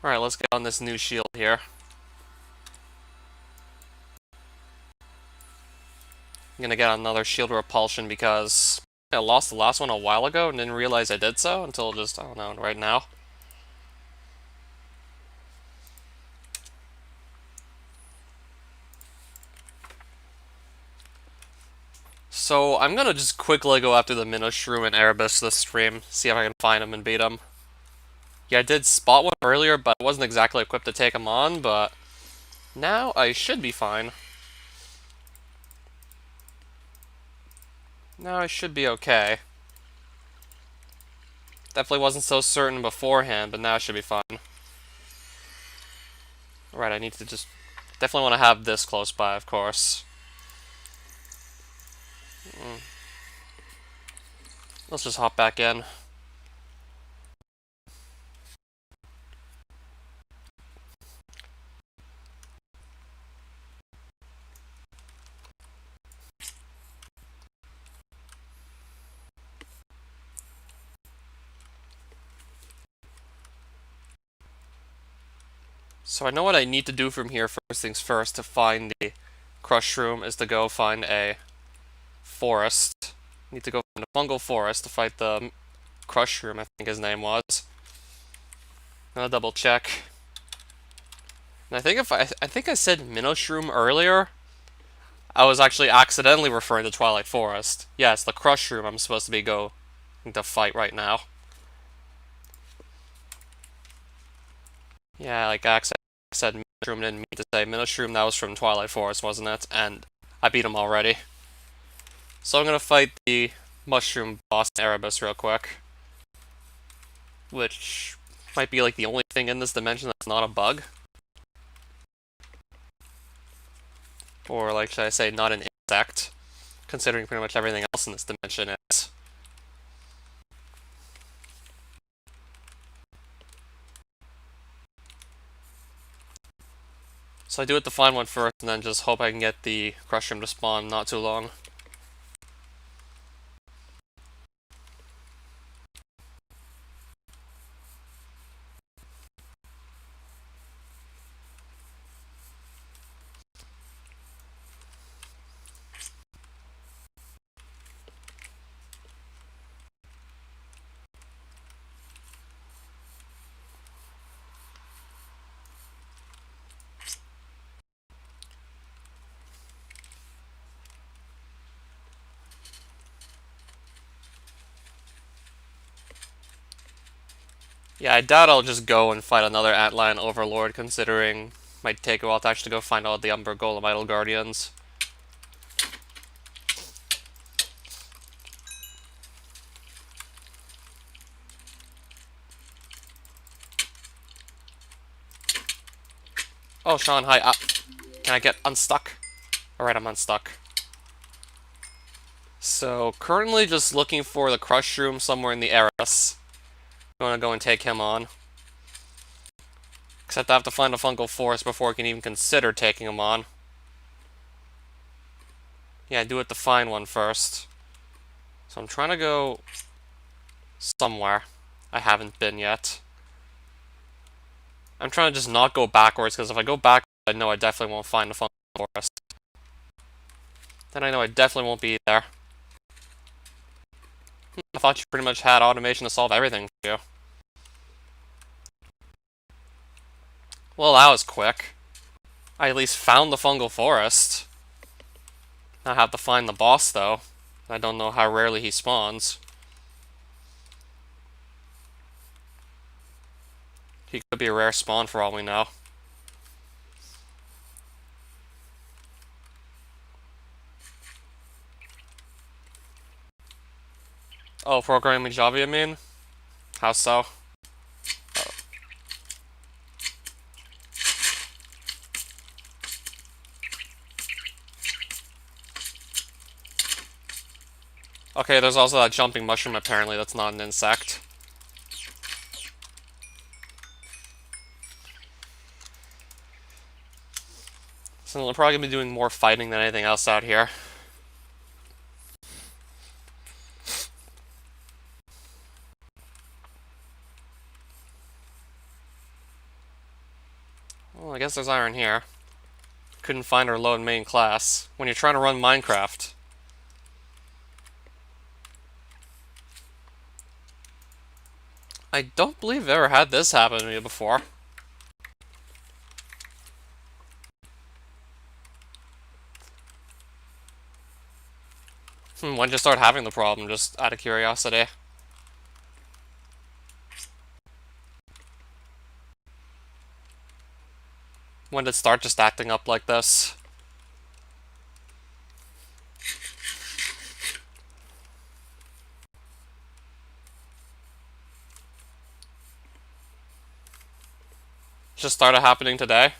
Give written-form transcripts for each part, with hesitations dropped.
Alright, let's get on this new shield here. I'm gonna get another shield repulsion because I lost the last one a while ago and didn't realize I did so until just, I don't know, right now. So I'm gonna just quickly go after the Shroom and Erebus this stream, see if I can find them and beat them. Yeah, I did spot one earlier, but I wasn't exactly equipped to take him on, but now I should be fine. Now I should be okay. Definitely wasn't so certain beforehand, but now I should be fine. Alright, I need to just... Definitely want to have this close by, of course. Let's just hop back in. So I know what I need to do from here first things first to find the Crush Room is to go find a forest. Need to go find a fungal forest to fight the Crush Room, I think his name was. I'll double check. And I think I think I said Shroom earlier. I was actually accidentally referring to Twilight Forest. Yeah, it's the Crush Room I'm supposed to be going to fight right now. Yeah, like I said Shroom, didn't mean to say Shroom, that was from Twilight Forest, wasn't it? And I beat him already. So I'm gonna fight the Mushroom boss Erebus real quick. Which might be like the only thing in this dimension that's not a bug. Or like, should I say, not an insect, considering pretty much everything else in this dimension is. So I do it to find one first, and then just hope I can get the Crush Room to spawn not too long. Yeah, I doubt I'll just go and fight another Antlion Overlord, considering might take a while to actually go find all the Umber Golem Idol Guardians. Oh, Sean, hi. Can I get unstuck? Alright, I'm unstuck. So, currently just looking for the Crush Room somewhere in the Eris. I'm gonna go and take him on. Except I have to find a fungal forest before I can even consider taking him on. Yeah, I do have to find one first. So I'm trying to go somewhere I haven't been yet. I'm trying to just not go backwards, because if I go backwards, I know I definitely won't find the fungal forest. Then I know I definitely won't be there. I thought you pretty much had automation to solve everything for you. Well, that was quick. I at least found the fungal forest. I have to find the boss, though. I don't know how rarely he spawns. He could be a rare spawn for all we know. Oh, programming Java, you mean? How so? Oh. Okay, there's also that jumping mushroom, apparently. That's not an insect. So we're probably going to be doing more fighting than anything else out here. guess there's iron here. Couldn't find or load main class. When you're trying to run Minecraft. I don't believe I've ever had this happen to me before. When did you start having the problem, just out of curiosity? When did it start just acting up like this? Just started happening today?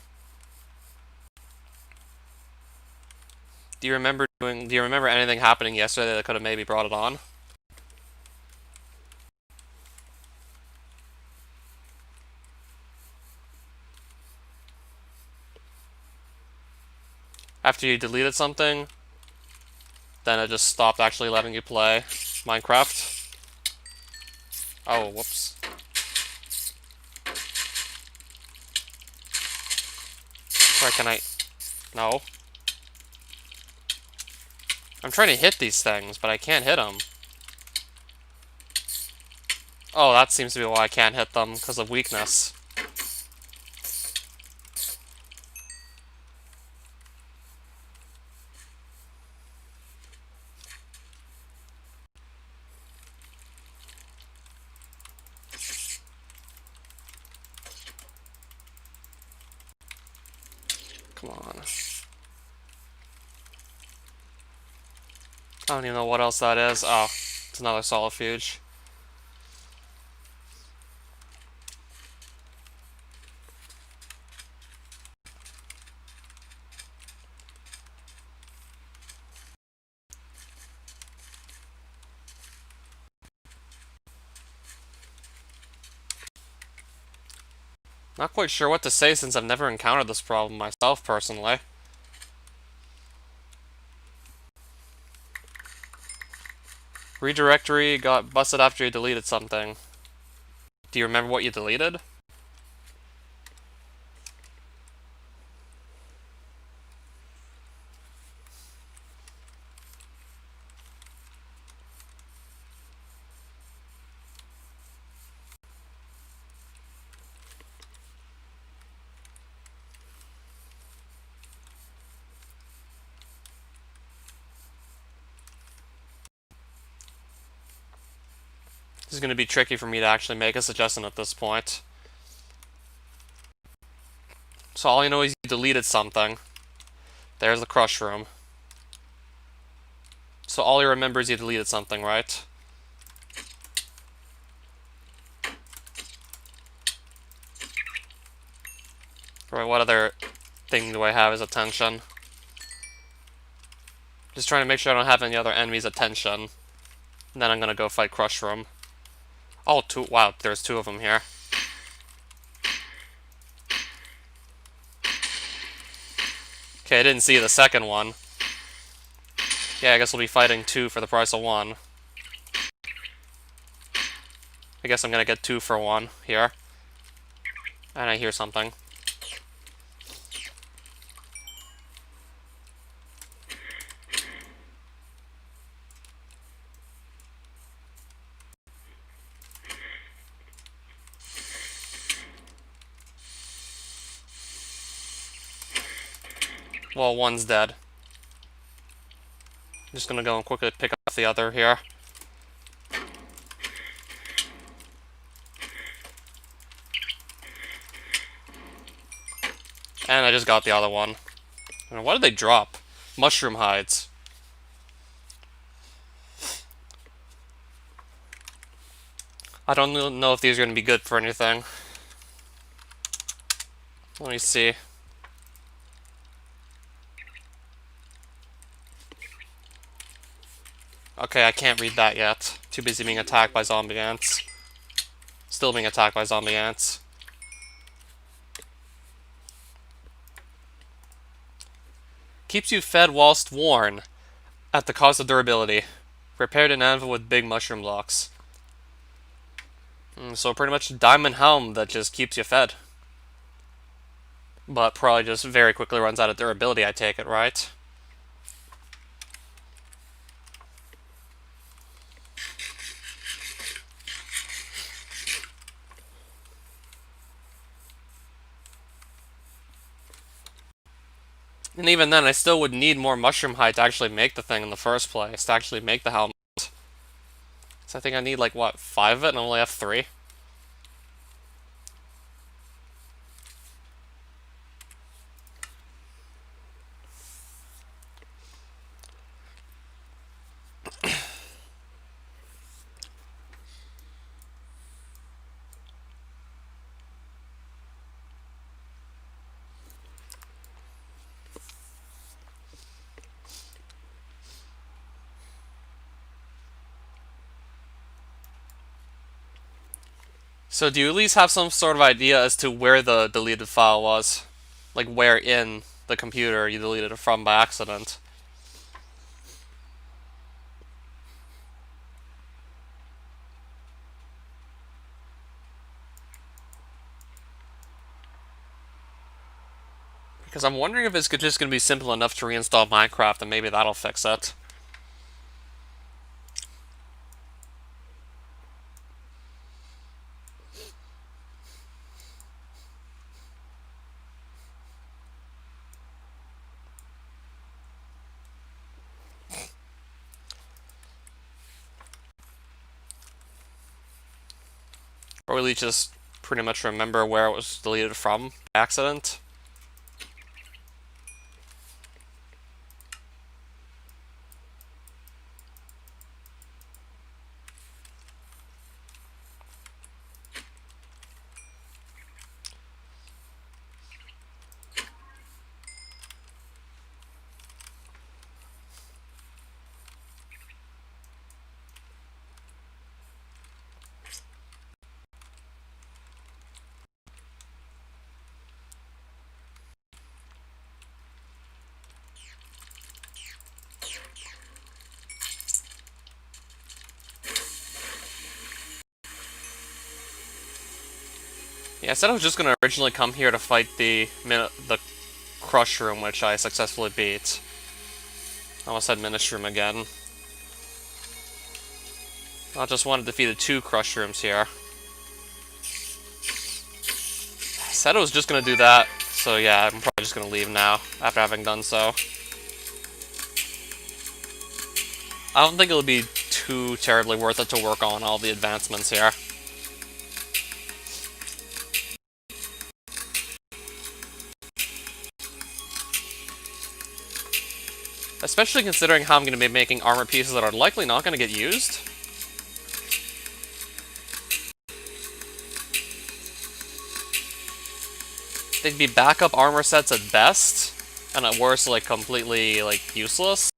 Do you remember anything happening yesterday that could have maybe brought it on? After you deleted something, then it just stopped actually letting you play Minecraft? Oh, whoops. Where can I... No. I'm trying to hit these things, but I can't hit them. Oh, that seems to be why I can't hit them, because of weakness. Come on. I don't even know what else that is. Oh, it's another solifuge. Not quite sure what to say since I've never encountered this problem myself, personally. Redirectory got busted after you deleted something. Do you remember what you deleted? This is going to be tricky for me to actually make a suggestion at this point. So all you know is you deleted something. There's the crush room. So all you remember is you deleted something, right? Right, what other thing do I have as attention? Just trying to make sure I don't have any other enemies' attention. And then I'm gonna go fight Crush Room. Oh, wow, there's two of them here. Okay, I didn't see the second one. Yeah, I guess we'll be fighting two for the price of one. I guess I'm gonna get 2 for 1 here. And I hear something. Well, one's dead. I'm just gonna go and quickly pick up the other here. And I just got the other one. And what did they drop? Mushroom hides. I don't know if these are going to be good for anything. Let me see. Okay, I can't read that yet. Too busy being attacked by zombie ants. Still being attacked by zombie ants. Keeps you fed whilst worn, at the cost of durability. Repaired an anvil with big mushroom blocks. So pretty much a diamond helm that just keeps you fed. But probably just very quickly runs out of durability, I take it, right? And even then, I still would need more mushroom hide to actually make the thing in the first place, to actually make the helmet. So I think I need, like, what, 5 of it, and I only have 3? So do you at least have some sort of idea as to where the deleted file was? Like, where in the computer you deleted it from by accident? Because I'm wondering if it's just going to be simple enough to reinstall Minecraft, and maybe that'll fix it. Or at least just pretty much remember where it was deleted from by accident. Yeah, I said I was just going to originally come here to fight the Crush Room, which I successfully beat. I almost said Ministroom again. I just wanted to defeat the 2 Crush Rooms here. I said I was just going to do that, so yeah, I'm probably just going to leave now, after having done so. I don't think it'll be too terribly worth it to work on all the advancements here. Especially considering how I'm going to be making armor pieces that are likely not going to get used. They'd be backup armor sets at best, and at worst, like, completely, like, useless.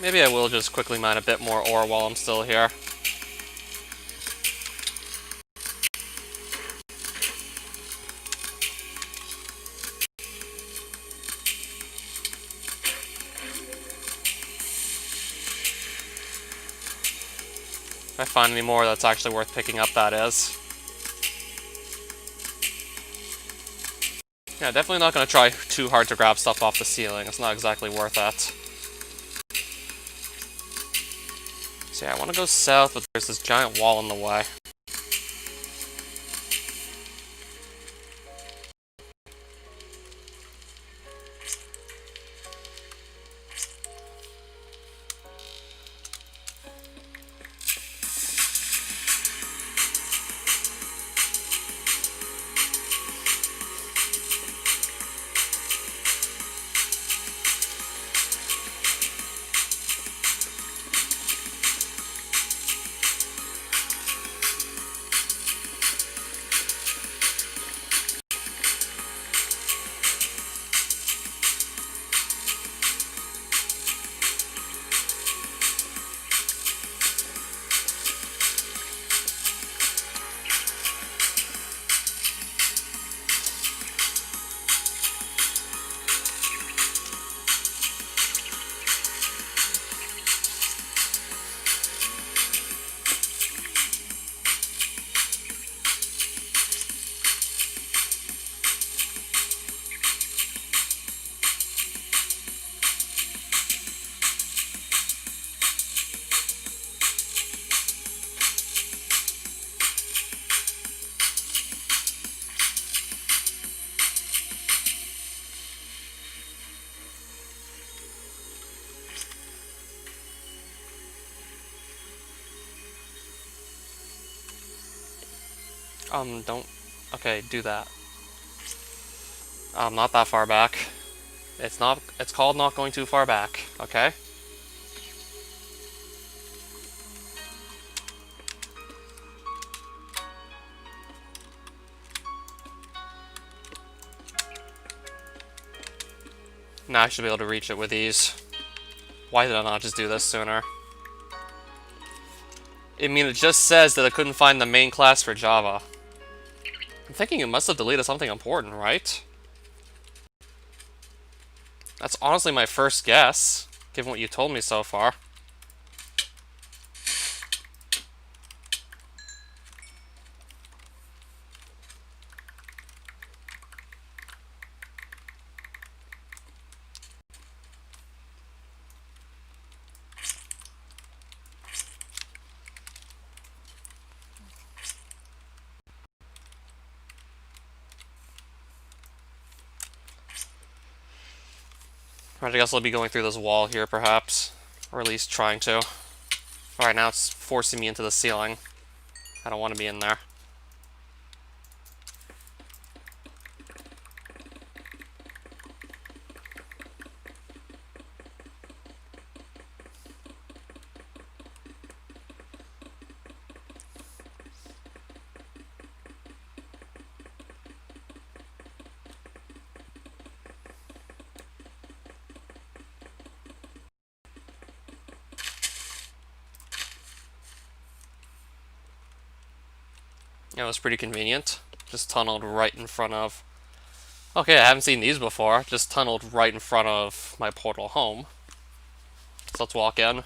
Maybe I will just quickly mine a bit more ore while I'm still here. If I find any more that's actually worth picking up, that is. Yeah, definitely not going to try too hard to grab stuff off the ceiling. It's not exactly worth it. So yeah, I want to go south, but there's this giant wall in the way. Don't... Okay, do that. Not that far back. It's not... It's called not going too far back, okay? Now I should be able to reach it with ease. Why did I not just do this sooner? I mean, it just says that I couldn't find the main class for Java. I'm thinking it must have deleted something important, right? That's honestly my first guess, given what you told me so far. Right, I guess I'll be going through this wall here, perhaps. Or at least trying to. Alright, now it's forcing me into the ceiling. I don't want to be in there. It was pretty convenient. Just tunneled right in front of... Okay, I haven't seen these before. Just tunneled right in front of my portal home. So let's walk in.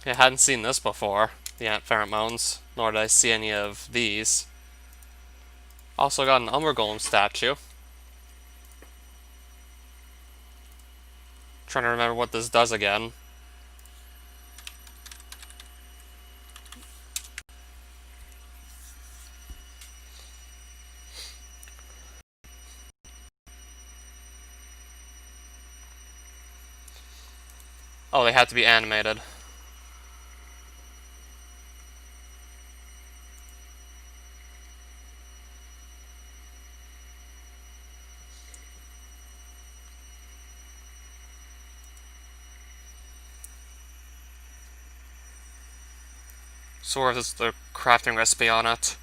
I hadn't seen this before, the ant pheromones, nor did I see any of these. Also got an Umber Golem statue. Trying to remember what this does again. Oh, they had to be animated. So where is the crafting recipe on it?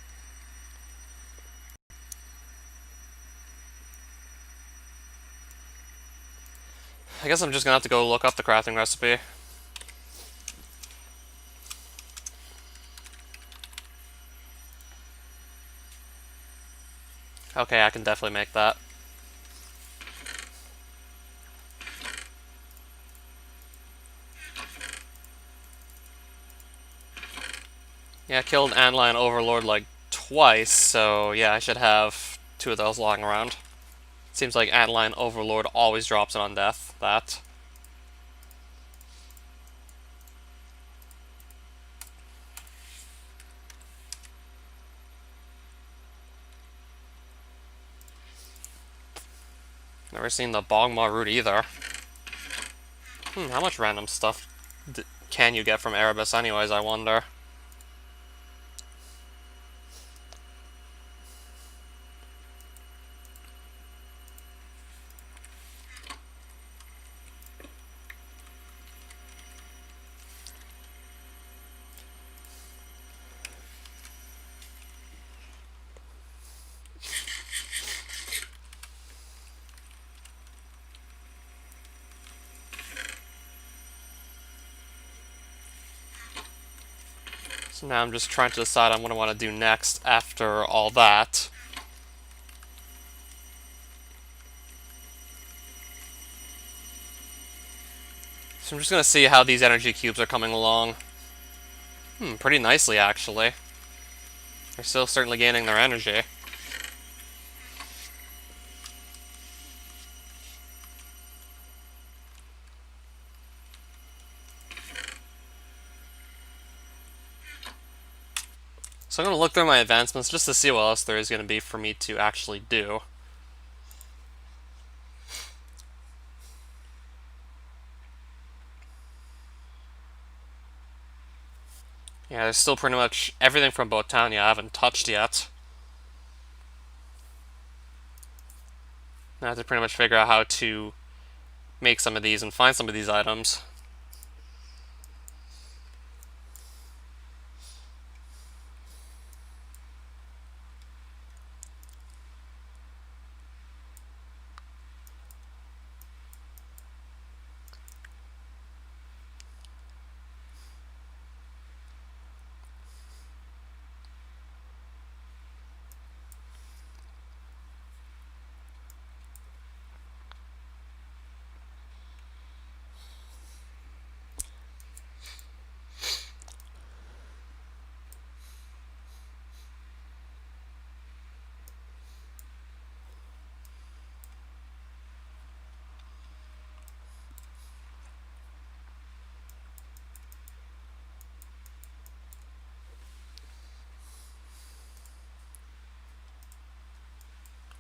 I guess I'm just gonna have to go look up the crafting recipe. Okay, I can definitely make that. Yeah, I killed Antlion Overlord like twice, so yeah, I should have 2 of those lying around. Seems like Antlion Overlord always drops it on death, that. Never seen the Bogma root either. How much random stuff can you get from Erebus anyways, I wonder? So now I'm just trying to decide on what I want to do next after all that. So I'm just gonna see how these energy cubes are coming along. Pretty nicely, actually. They're still certainly gaining their energy. So I'm going to look through my advancements just to see what else there is going to be for me to actually do. Yeah, there's still pretty much everything from Botania I haven't touched yet. I have to pretty much figure out how to make some of these and find some of these items.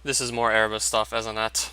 This is more Erebus stuff, isn't it?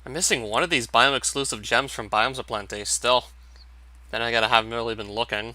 I'm missing one of these biome-exclusive gems from Biomes Aplenty still. Then I gotta haven't really been looking.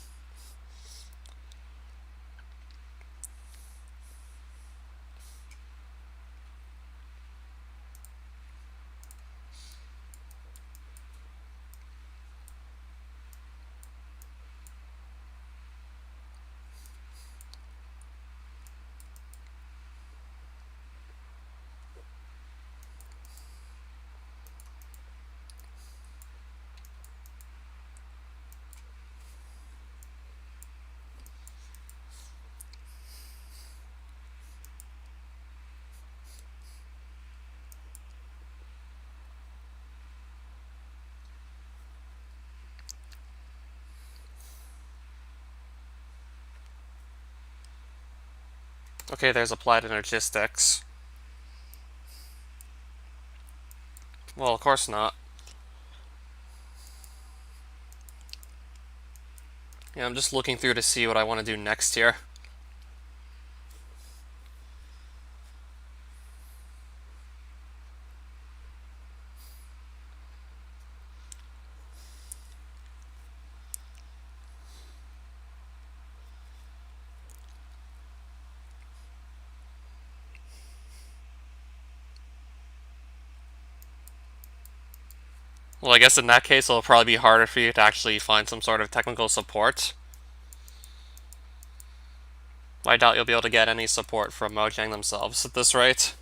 Okay, there's applied energistics. Well, of course not. Yeah, I'm just looking through to see what I want to do next here. Well, I guess in that case it'll probably be harder for you to actually find some sort of technical support. I doubt you'll be able to get any support from Mojang themselves at this rate.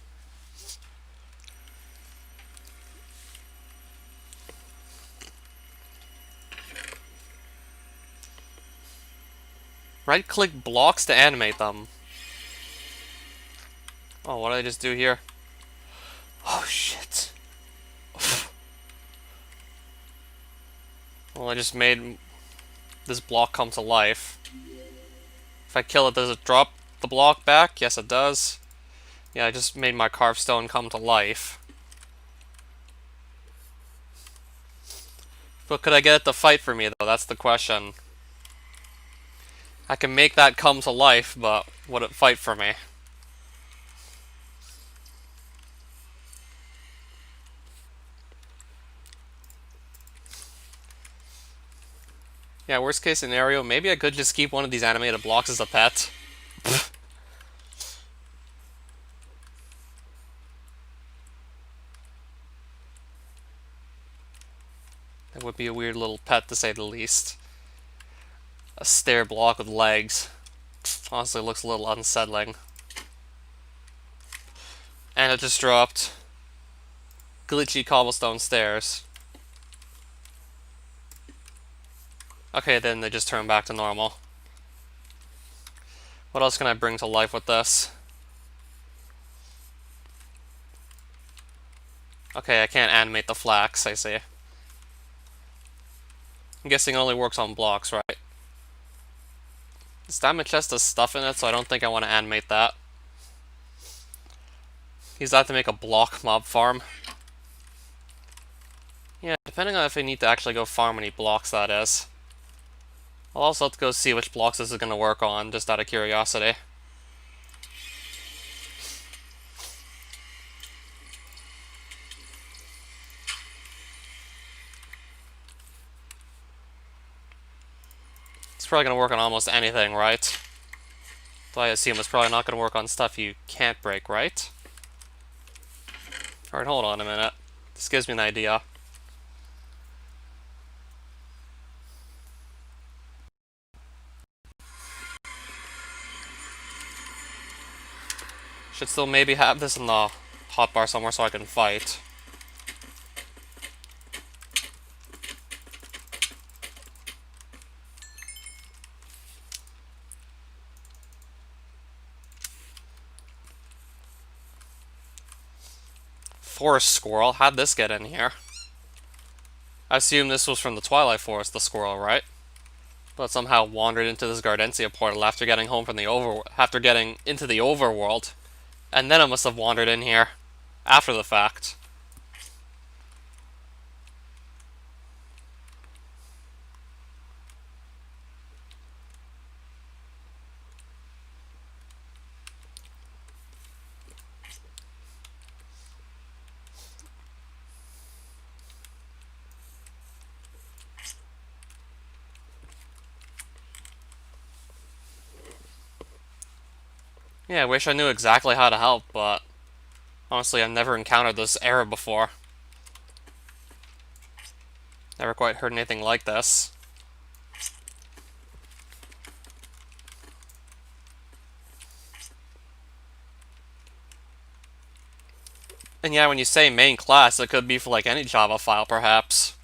Right-click blocks to animate them. Oh, what did I just do here? Oh, shit. Well, I just made this block come to life. If I kill it, does it drop the block back? Yes, it does. Yeah, I just made my carved stone come to life. But could I get it to fight for me, though? That's the question. I can make that come to life, but would it fight for me? Yeah, worst case scenario, maybe I could just keep one of these animated blocks as a pet. That would be a weird little pet, to say the least. A stair block with legs. Honestly, looks a little unsettling. And it just dropped glitchy cobblestone stairs. Okay, then they just turn back to normal. What else can I bring to life with this? Okay, I can't animate the flax, I see. I'm guessing it only works on blocks, right? This diamond chest has stuff in it, so I don't think I want to animate that. Use that to make a block mob farm. Yeah, depending on if I need to actually go farm any blocks, that is. I'll also have to go see which blocks this is going to work on, just out of curiosity. It's probably going to work on almost anything, right? So I assume it's probably not going to work on stuff you can't break, right? Alright, hold on a minute. This gives me an idea. Should still maybe have this in the hotbar somewhere so I can fight. Forest squirrel? How'd this get in here? I assume this was from the Twilight Forest, the squirrel, right? But somehow wandered into this Gardensia portal after getting home from the after getting into the overworld. And then it must have wandered in here after the fact. Yeah, I wish I knew exactly how to help, but honestly, I've never encountered this error before. Never quite heard anything like this. And yeah, when you say main class, it could be for like any Java file, perhaps.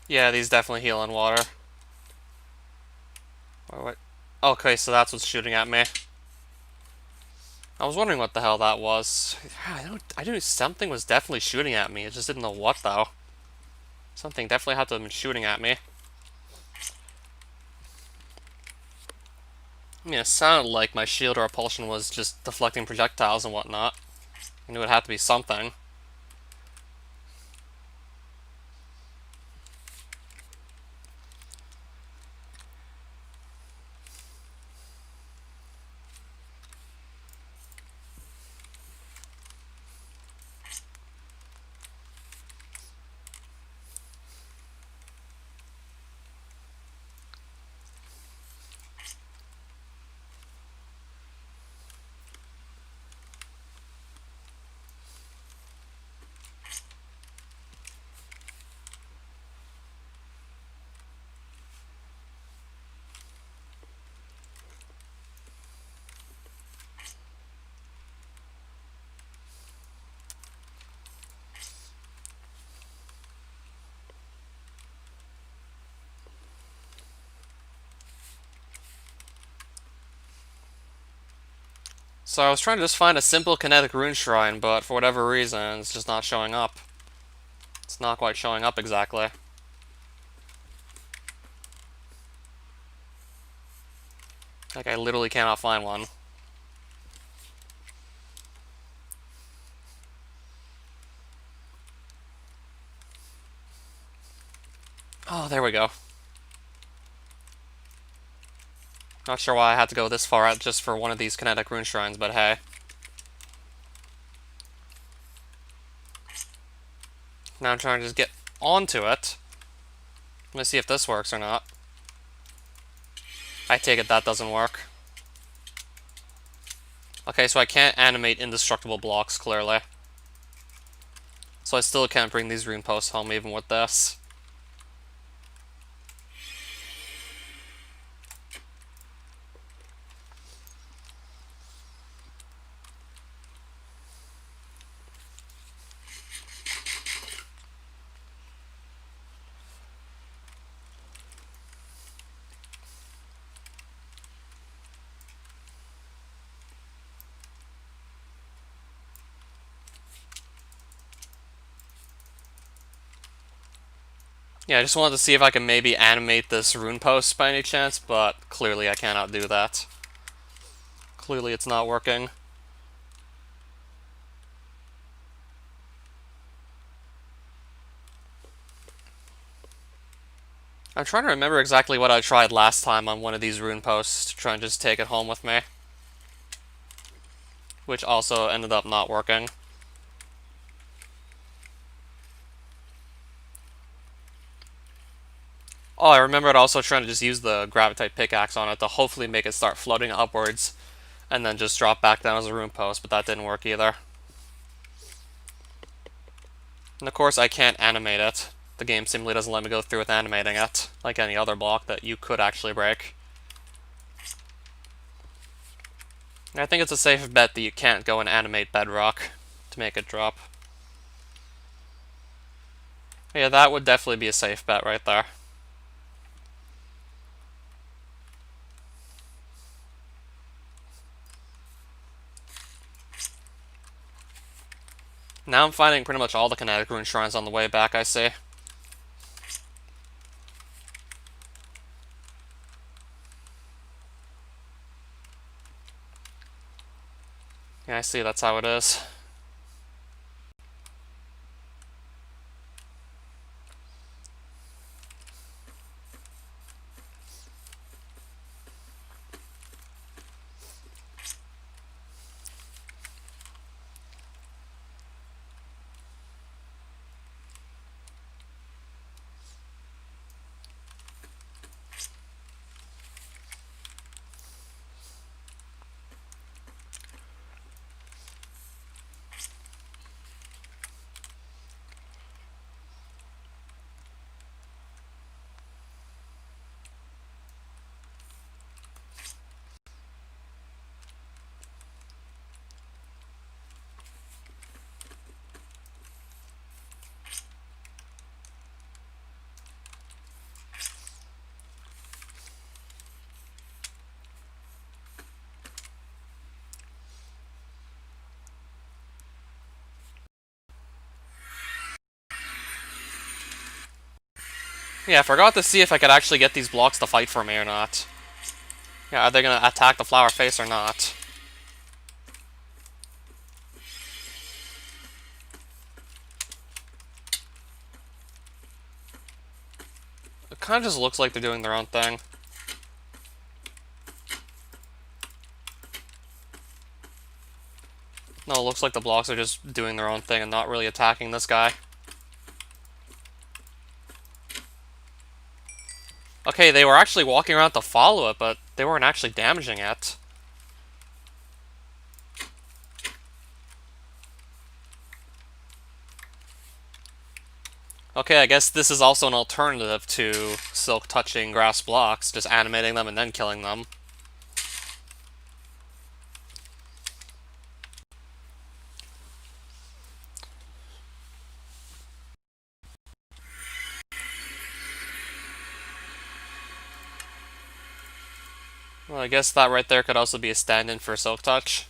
Yeah, these definitely heal in water. What? Okay, so that's what's shooting at me. I was wondering what the hell that was. I knew something was definitely shooting at me. I just didn't know what, though. Something definitely had to have been shooting at me. I mean, it sounded like my shield repulsion was just deflecting projectiles and whatnot. I knew it had to be something. So I was trying to just find a simple kinetic rune shrine, but for whatever reason, it's just not showing up. It's not quite showing up exactly. Like, I literally cannot find one. Oh, there we go. Not sure why I had to go this far out just for one of these kinetic rune shrines, but hey. Now I'm trying to just get onto it. Let me see if this works or not. I take it that doesn't work. Okay, so I can't animate indestructible blocks, clearly. So I still can't bring these rune posts home even with this. Yeah, I just wanted to see if I can maybe animate this rune post by any chance, but clearly I cannot do that. Clearly it's not working. I'm trying to remember exactly what I tried last time on one of these rune posts to try and just take it home with me. Which also ended up not working. Oh, I remembered also trying to just use the gravitite pickaxe on it to hopefully make it start floating upwards and then just drop back down as a rune post, but that didn't work either. And of course I can't animate it. The game simply doesn't let me go through with animating it, like any other block that you could actually break. And I think it's a safe bet that you can't go and animate bedrock to make it drop. Yeah, that would definitely be a safe bet right there. Now I'm finding pretty much all the kinetic rune shrines on the way back, I see. Yeah, I see, that's how it is. Yeah, I forgot to see if I could actually get these blocks to fight for me or not. Yeah, are they gonna attack the flower face or not? It kind of just looks like they're doing their own thing. No, it looks like the blocks are just doing their own thing and not really attacking this guy. Okay, they were actually walking around to follow it, but they weren't actually damaging it. Okay, I guess this is also an alternative to silk touching grass blocks, just animating them and then killing them. Well, I guess that right there could also be a stand-in for silk touch.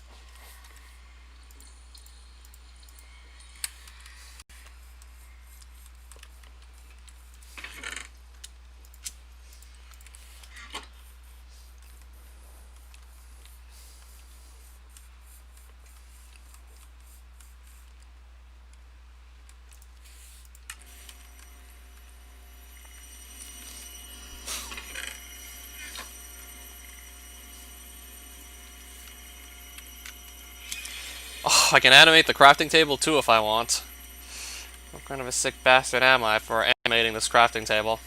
I can animate the crafting table too if I want. What kind of a sick bastard am I for animating this crafting table?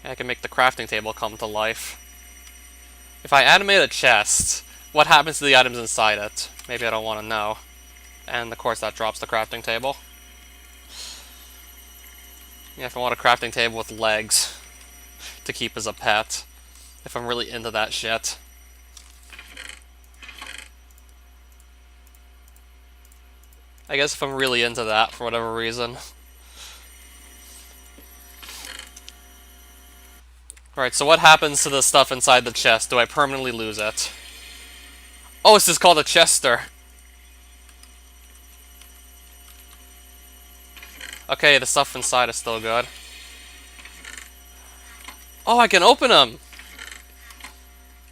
I can make the crafting table come to life. If I animate a chest, what happens to the items inside it? Maybe I don't want to know. And of course that drops the crafting table. Yeah, if I want a crafting table with legs to keep as a pet. If I'm really into that shit. I guess if I'm really into that for whatever reason. Alright, so what happens to the stuff inside the chest? Do I permanently lose it? Oh, this is called a chester. Okay, the stuff inside is still good. Oh, I can open them!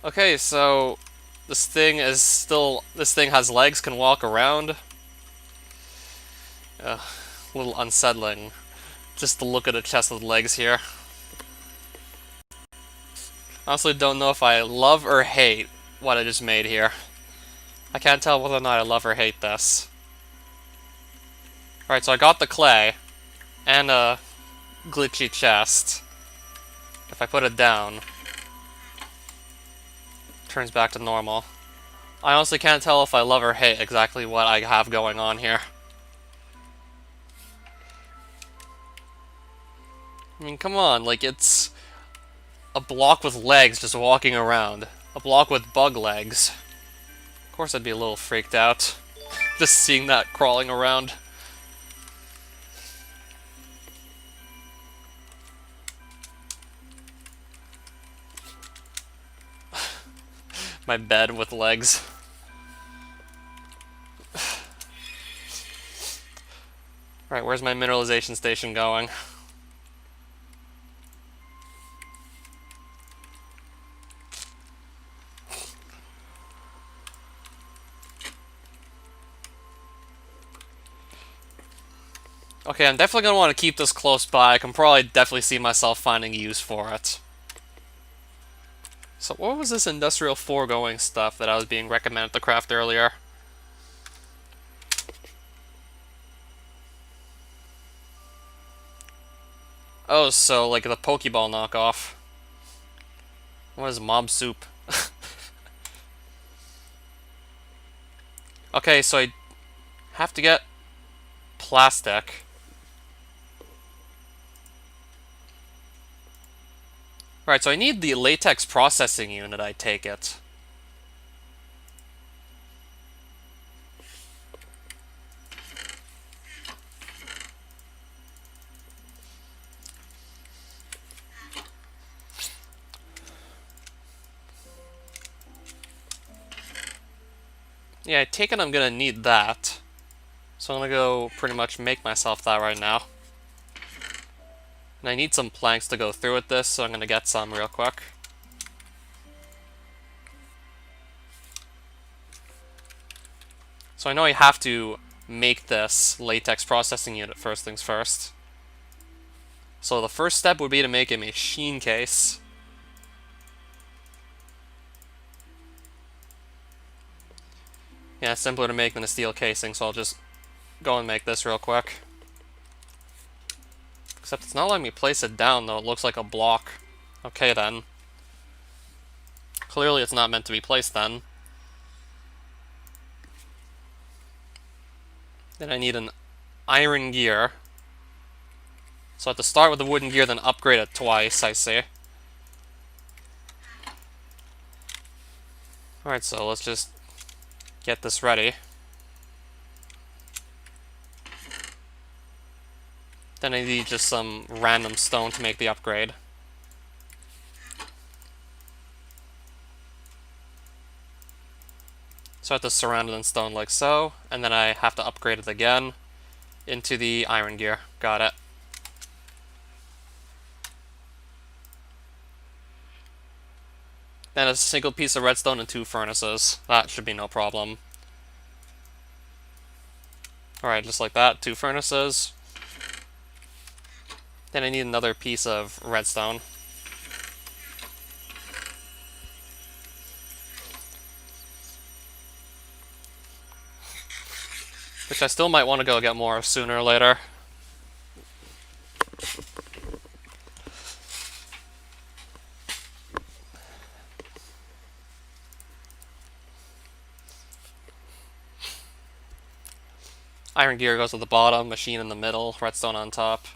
Okay, so this thing is still... This thing has legs, can walk around. A little unsettling. Just to look at a chest with legs here. Honestly, don't know if I love or hate what I just made here. I can't tell whether or not I love or hate this. Alright, so I got the clay. And a glitchy chest. If I put it down, it turns back to normal. I honestly can't tell if I love or hate exactly what I have going on here. I mean, come on, like, it's a block with legs just walking around. A block with bug legs. Of course I'd be a little freaked out. Just seeing that crawling around. My bed with legs. Alright, where's my mineralization station going? Okay, I'm definitely going to want to keep this close by. I can probably definitely see myself finding use for it. So what was this industrial foregoing stuff that I was being recommended to craft earlier? Oh, so like the Pokeball knockoff. What is mob soup? Okay, so I have to get plastic. Alright, so I need the latex processing unit, I take it. Yeah, I take it I'm gonna need that. So I'm gonna go pretty much make myself that right now. And I need some planks to go through with this, so I'm gonna get some real quick. So I know I have to make this latex processing unit first things first. So the first step would be to make a machine case. Yeah, it's simpler to make than a steel casing, so I'll just go and make this real quick. Except it's not letting me place it down, though. It looks like a block. Okay, then. Clearly it's not meant to be placed, then. Then I need an iron gear. So I have to start with the wooden gear, then upgrade it twice, I see. Alright, so let's just get this ready. Then I need just some random stone to make the upgrade. So I have to surround it in stone like so, and then I have to upgrade it again into the iron gear. Got it. Then a single piece of redstone and 2 furnaces. That should be no problem. Alright, just like that, 2 furnaces. Then I need another piece of redstone. which I still might want to go get more of sooner or later. Iron gear goes at the bottom, machine in the middle, redstone on top.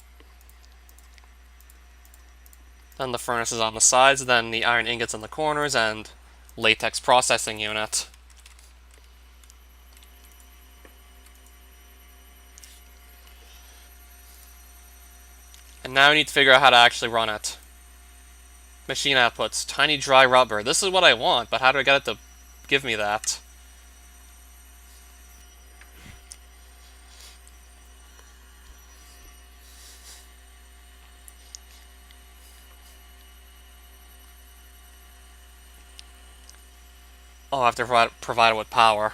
Then the furnace is on the sides, then the iron ingots in the corners, and latex processing unit. And now I need to figure out how to actually run it. Machine outputs, tiny dry rubber. This is what I want, but how do I get it to give me that? Oh, I have to provide it with power.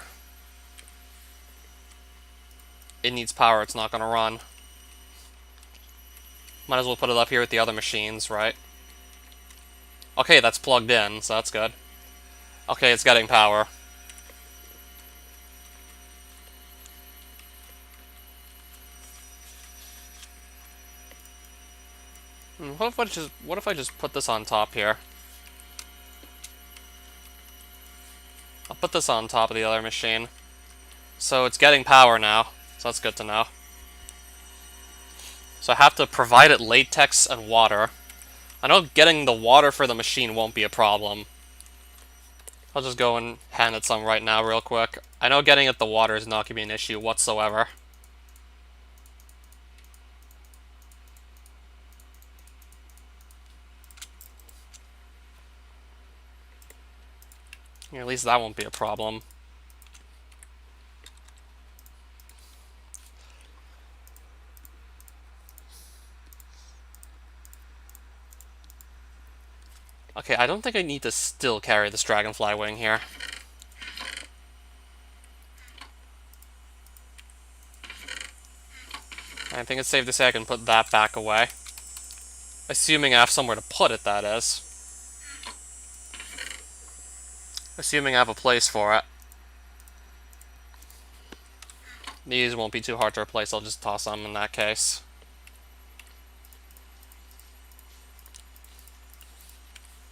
It needs power, it's not going to run. Might as well put it up here with the other machines, right? Okay, that's plugged in, so that's good. Okay, it's getting power. What if I just put this on top here? I'll put this on top of the other machine. So it's getting power now, so that's good to know. So I have to provide it latex and water. I know getting the water for the machine won't be a problem. I'll just go and hand it some right now real quick. I know getting it the water is not going to be an issue whatsoever. Yeah, at least that won't be a problem. Okay, I don't think I need to still carry this dragonfly wing here. I think it's safe to say I can put that back away. Assuming I have somewhere to put it, that is. Assuming I have a place for it. These won't be too hard to replace, I'll just toss them in that case.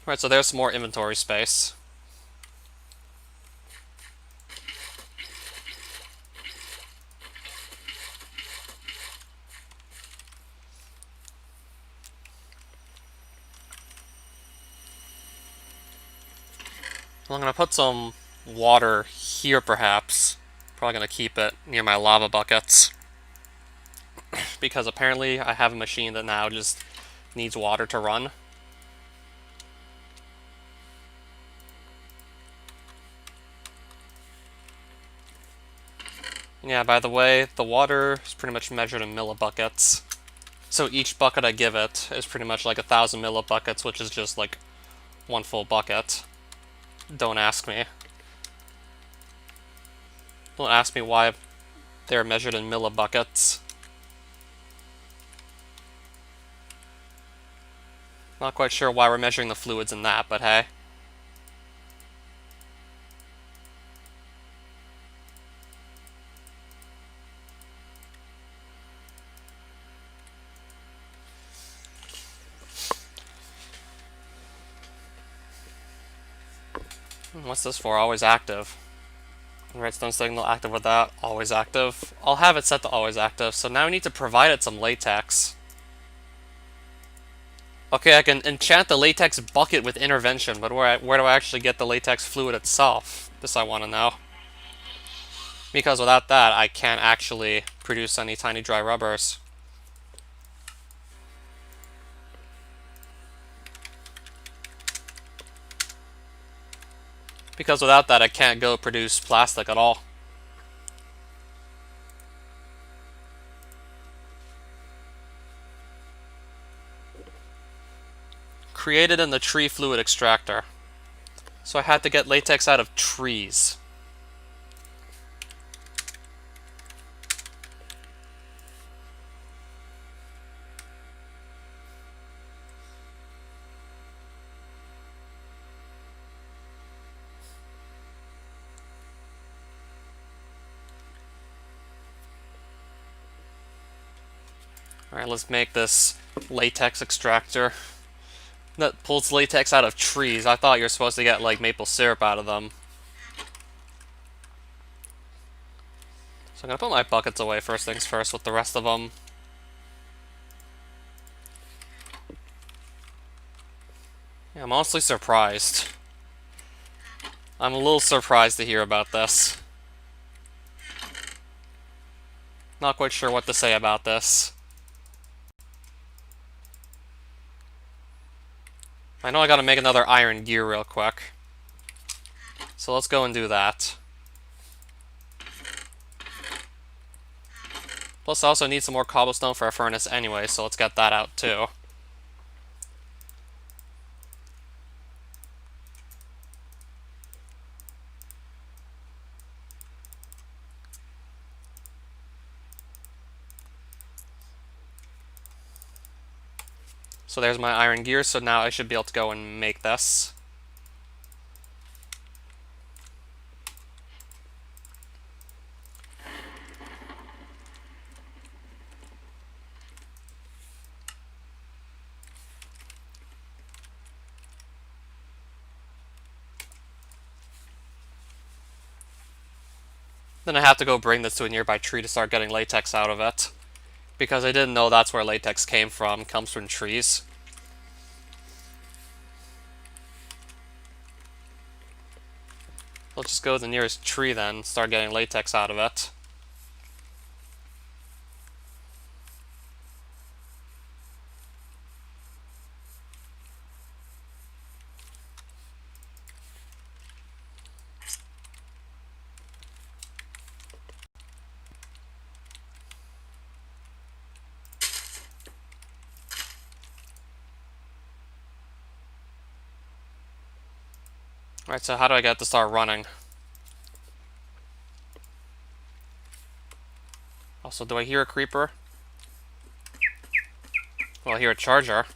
Alright, so there's some more inventory space. I'm going to put some water here, perhaps. Probably going to keep it near my lava buckets. Because apparently I have a machine that now just needs water to run. Yeah, by the way, the water is pretty much measured in millibuckets. So each bucket I give it is pretty much like 1,000 millibuckets, which is just like one full bucket. Don't ask me. Don't ask me why they're measured in millibuckets. Not quite sure why we're measuring the fluids in that, but hey. What's this for? Always active. Redstone signal active with that. Always active. I'll have it set to always active, so now I need to provide it some latex. Okay, I can enchant the latex bucket with intervention, but where do I actually get the latex fluid itself? This I want to know. Because without that, I can't actually produce any tiny dry rubbers. Because without that, I can't go produce plastic at all. Created in the tree fluid extractor. So I had to get latex out of trees. Alright, let's make this latex extractor. That pulls latex out of trees. I thought you were supposed to get, like, maple syrup out of them. So I'm gonna put my buckets away first things first with the rest of them. Yeah, I'm honestly surprised. I'm a little surprised to hear about this. Not quite sure what to say about this. I know I gotta make another iron gear real quick. So let's go and do that. Plus I also need some more cobblestone for our furnace anyway, so let's get that out too. So there's my iron gear, so now I should be able to go and make this. Then I have to go bring this to a nearby tree to start getting latex out of it. Because I didn't know that's where latex came from. It comes from trees. Let's just go to the nearest tree then and start getting latex out of it. Alright, so how do I get it to start running? Also, do I hear a creeper? Well, I hear a charger.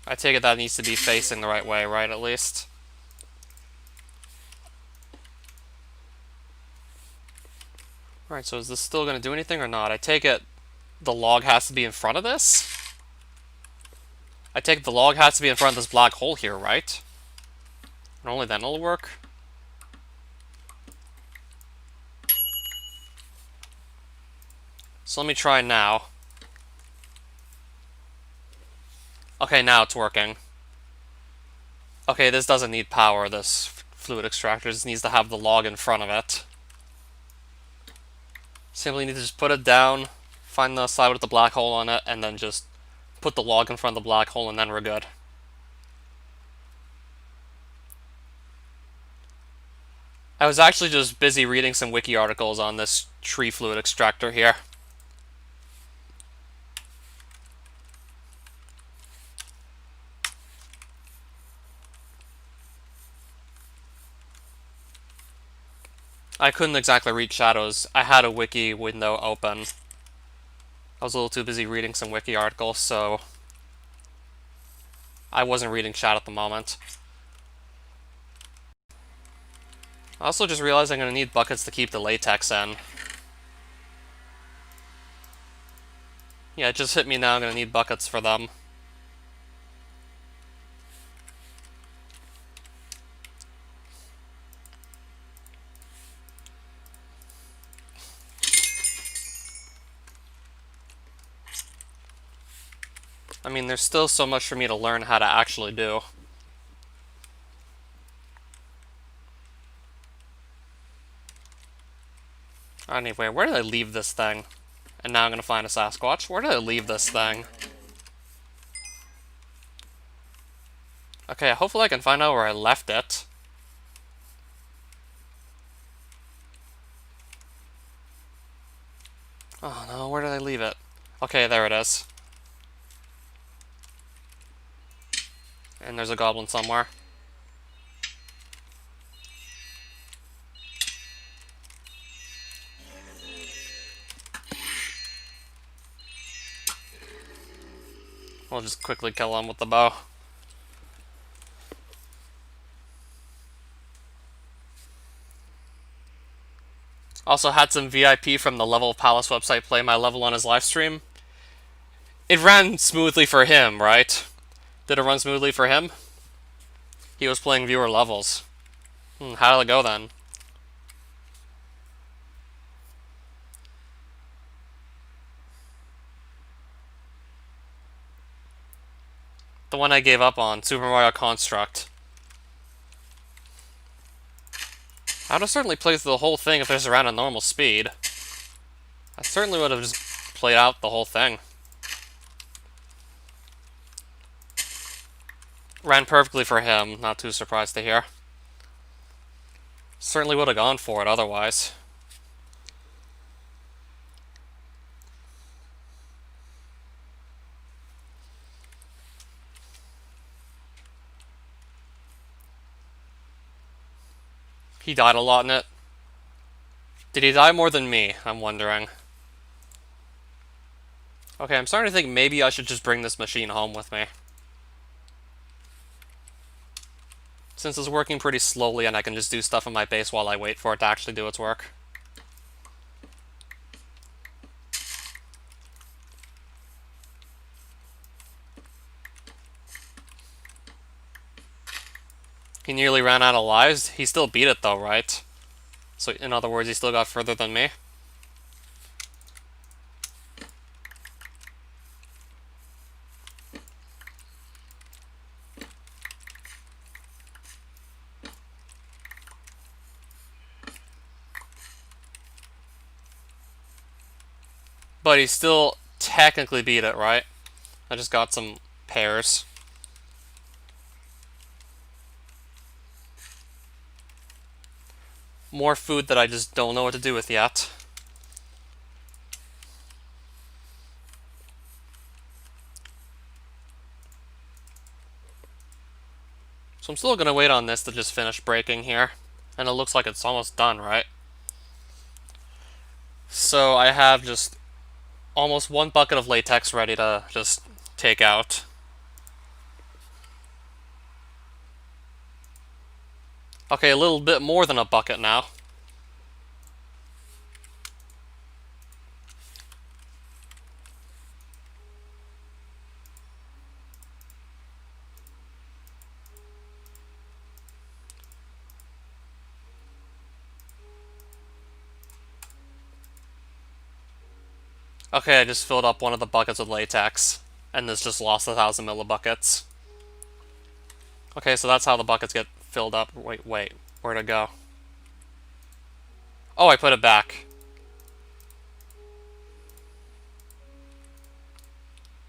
I take it that needs to be facing the right way, right, at least? Alright, so is this still going to do anything or not? I take it the log has to be in front of this? I take it the log has to be in front of this black hole here, right? And only then it'll work? So let me try now. Okay, now it's working. Okay, this doesn't need power, this fluid extractor. It just needs to have the log in front of it. Simply need to just put it down, find the side with the black hole on it, and then just put the log in front of the black hole, and then we're good. I was actually just busy reading some wiki articles on this tree fluid extractor here. I couldn't exactly read shadows. I had a wiki window open. I was a little too busy reading some wiki articles, so I wasn't reading chat at the moment. I also just realized I'm going to need buckets to keep the latex in. Yeah, it just hit me now, I'm going to need buckets for them. I mean, there's still so much for me to learn how to actually do. Anyway, where did I leave this thing? And now I'm going to find a Sasquatch. Where did I leave this thing? Okay, hopefully I can find out where I left it. Oh no, where did I leave it? Okay, there it is. And there's a goblin somewhere. We'll just quickly kill him with the bow. Also had some VIP from the Level Palace website play my level on his livestream. It ran smoothly for him, right? Did it run smoothly for him? He was playing viewer levels. How did it go then? The one I gave up on, Super Mario Construct. I would have certainly played through the whole thing if it was around a normal speed. I certainly would have just played out the whole thing. Ran perfectly for him, not too surprised to hear. Certainly would have gone for it otherwise. He died a lot in it. Did he die more than me? I'm wondering. Okay, I'm starting to think maybe I should just bring this machine home with me. Since it's working pretty slowly and I can just do stuff in my base while I wait for it to actually do its work. He nearly ran out of lives. He still beat it though, right? So in other words, he still got further than me. But he still technically beat it, right? I just got some pears. More food that I just don't know what to do with yet. So I'm still gonna wait on this to just finish breaking here. And it looks like it's almost done, right? So I have just almost 1 bucket of latex ready to just take out. Okay, a little bit more than a bucket now. Okay, I just filled up one of the buckets with latex, and this just lost 1,000 millibuckets. Okay, so that's how the buckets get filled up. Wait, where'd it go? Oh, I put it back.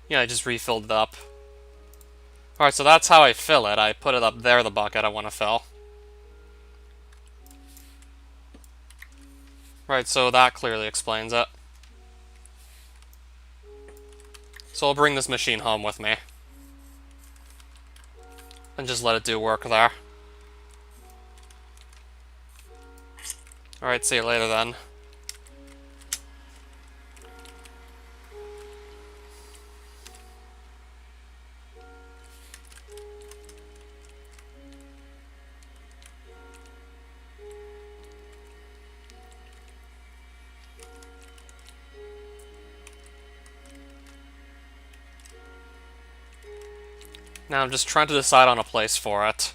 Yeah, I just refilled it up. Alright, so that's how I fill it. I put it up there, the bucket I want to fill. Right, so that clearly explains it. So I'll bring this machine home with me. And just let it do work there. Alright, see you later then. Now I'm just trying to decide on a place for it.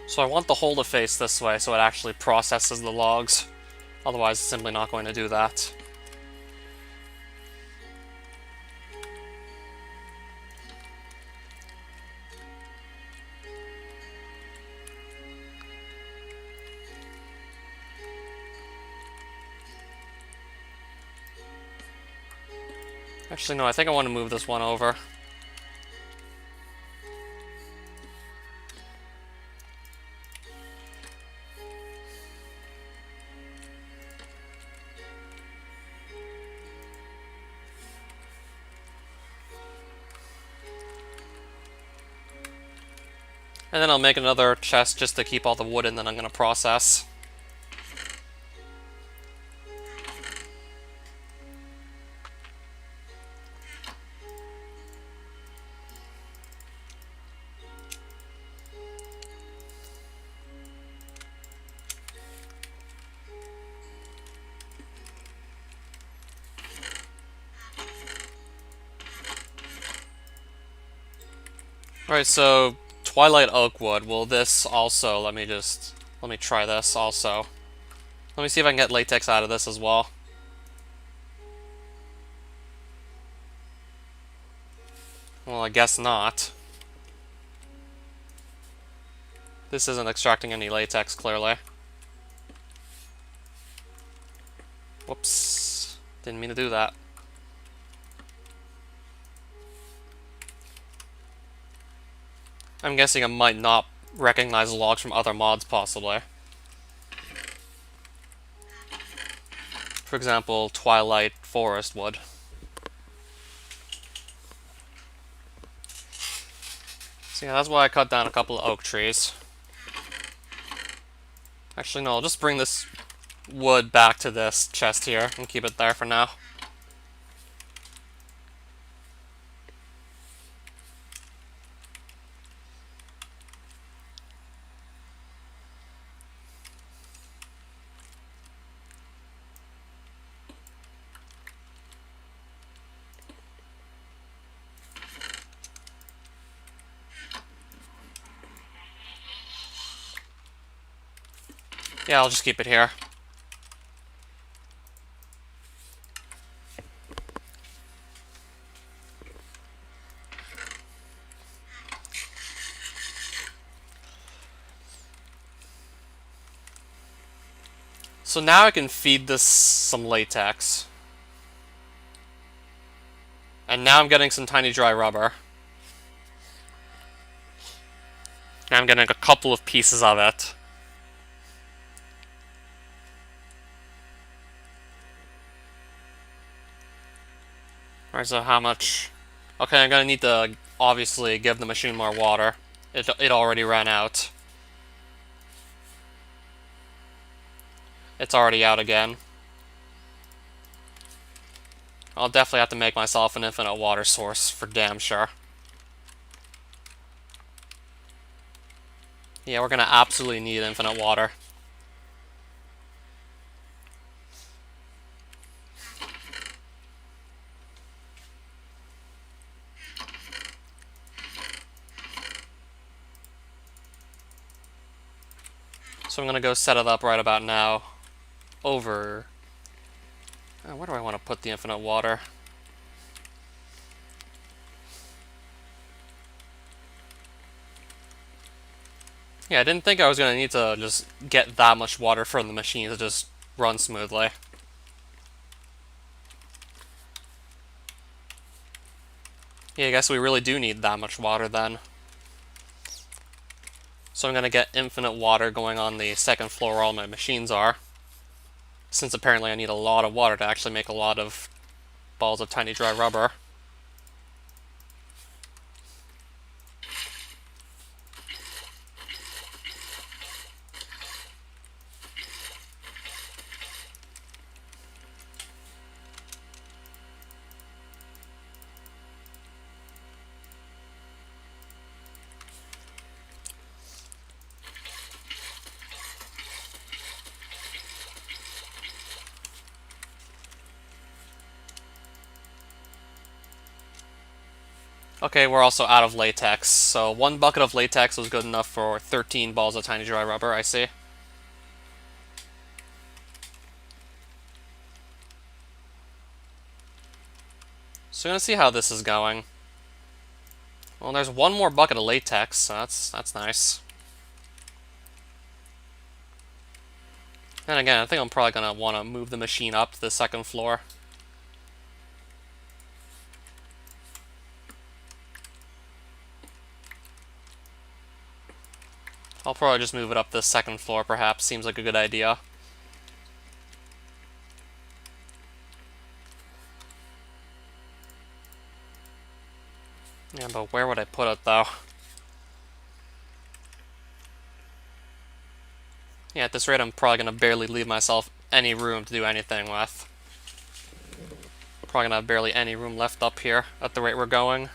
So I want the hole to face this way so it actually processes the logs. Otherwise, it's simply not going to do that. Actually, no, I think I want to move this one over. And then I'll make another chest just to keep all the wood in that I'm going to process. Alright, so Twilight Oak Wood. Will this also, let me try this also. Let me see if I can get latex out of this as well. Well, I guess not. This isn't extracting any latex, clearly. Whoops. Didn't mean to do that. I'm guessing it might not recognize logs from other mods, possibly. For example, Twilight Forest would. So yeah, that's why I cut down a couple of oak trees. Actually, no, I'll just bring this wood back to this chest here and keep it there for now. Yeah, I'll just keep it here. So now I can feed this some latex. And now I'm getting some tiny dry rubber. Now I'm getting a couple of pieces of it. Alright, so how much? Okay, I'm gonna need to obviously give the machine more water. It already ran out. It's already out again. I'll definitely have to make myself an infinite water source for damn sure. Yeah, we're gonna absolutely need infinite water. So I'm gonna go set it up right about now. Over. Where do I want to put the infinite water? Yeah, I didn't think I was gonna need to just get that much water from the machine to just run smoothly. Yeah, I guess we really do need that much water then. So I'm gonna get infinite water going on the second floor where all my machines are. Since apparently I need a lot of water to actually make a lot of balls of tiny dry rubber. Okay, we're also out of latex, so one bucket of latex was good enough for 13 balls of tiny dry rubber, I see. So we're gonna see how this is going. Well, there's one more bucket of latex, so that's nice. And again, I think I'm probably gonna want to move the machine up to the second floor. I'll probably just move it up to the second floor, perhaps. Seems like a good idea. Yeah, but where would I put it, though? Yeah, at this rate I'm probably gonna barely leave myself any room to do anything with. Probably gonna have barely any room left up here at the rate we're going.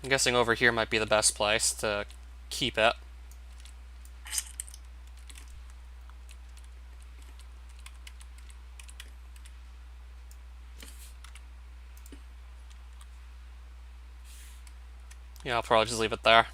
I'm guessing over here might be the best place to keep it. Yeah, I'll probably just leave it there.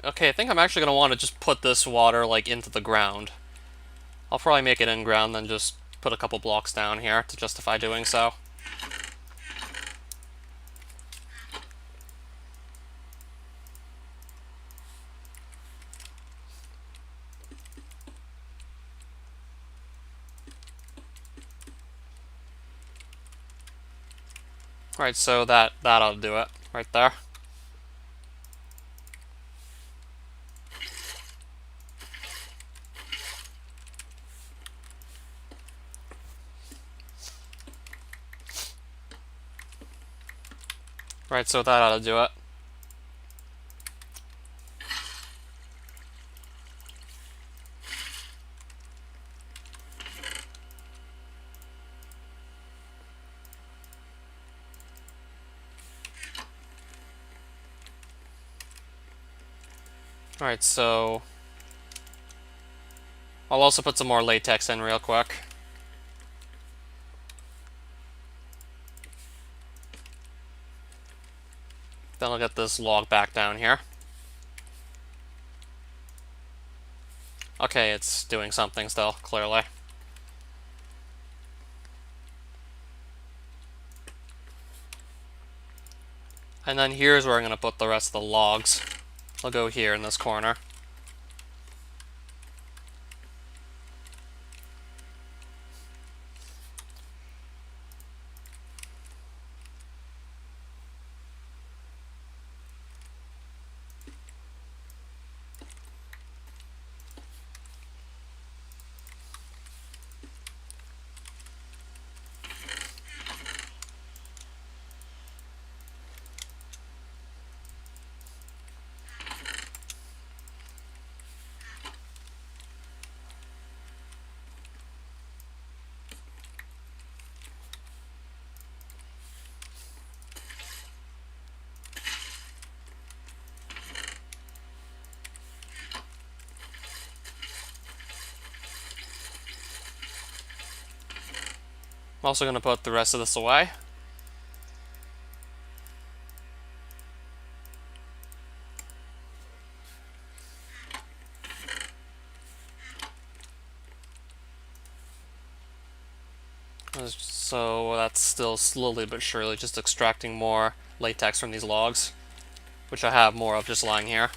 Okay, I think I'm actually going to want to just put this water, like, into the ground. I'll probably make it in ground, then just put a couple blocks down here to justify doing so. Alright, so that ought to do it, right there. Right, so that ought to do it. Alright, so I'll also put some more latex in real quick. Then I'll get this log back down here. Okay, it's doing something still, clearly. And then here's where I'm going to put the rest of the logs. I'll go here in this corner. I'm also going to put the rest of this away. So that's still slowly but surely just extracting more latex from these logs, which I have more of just lying here.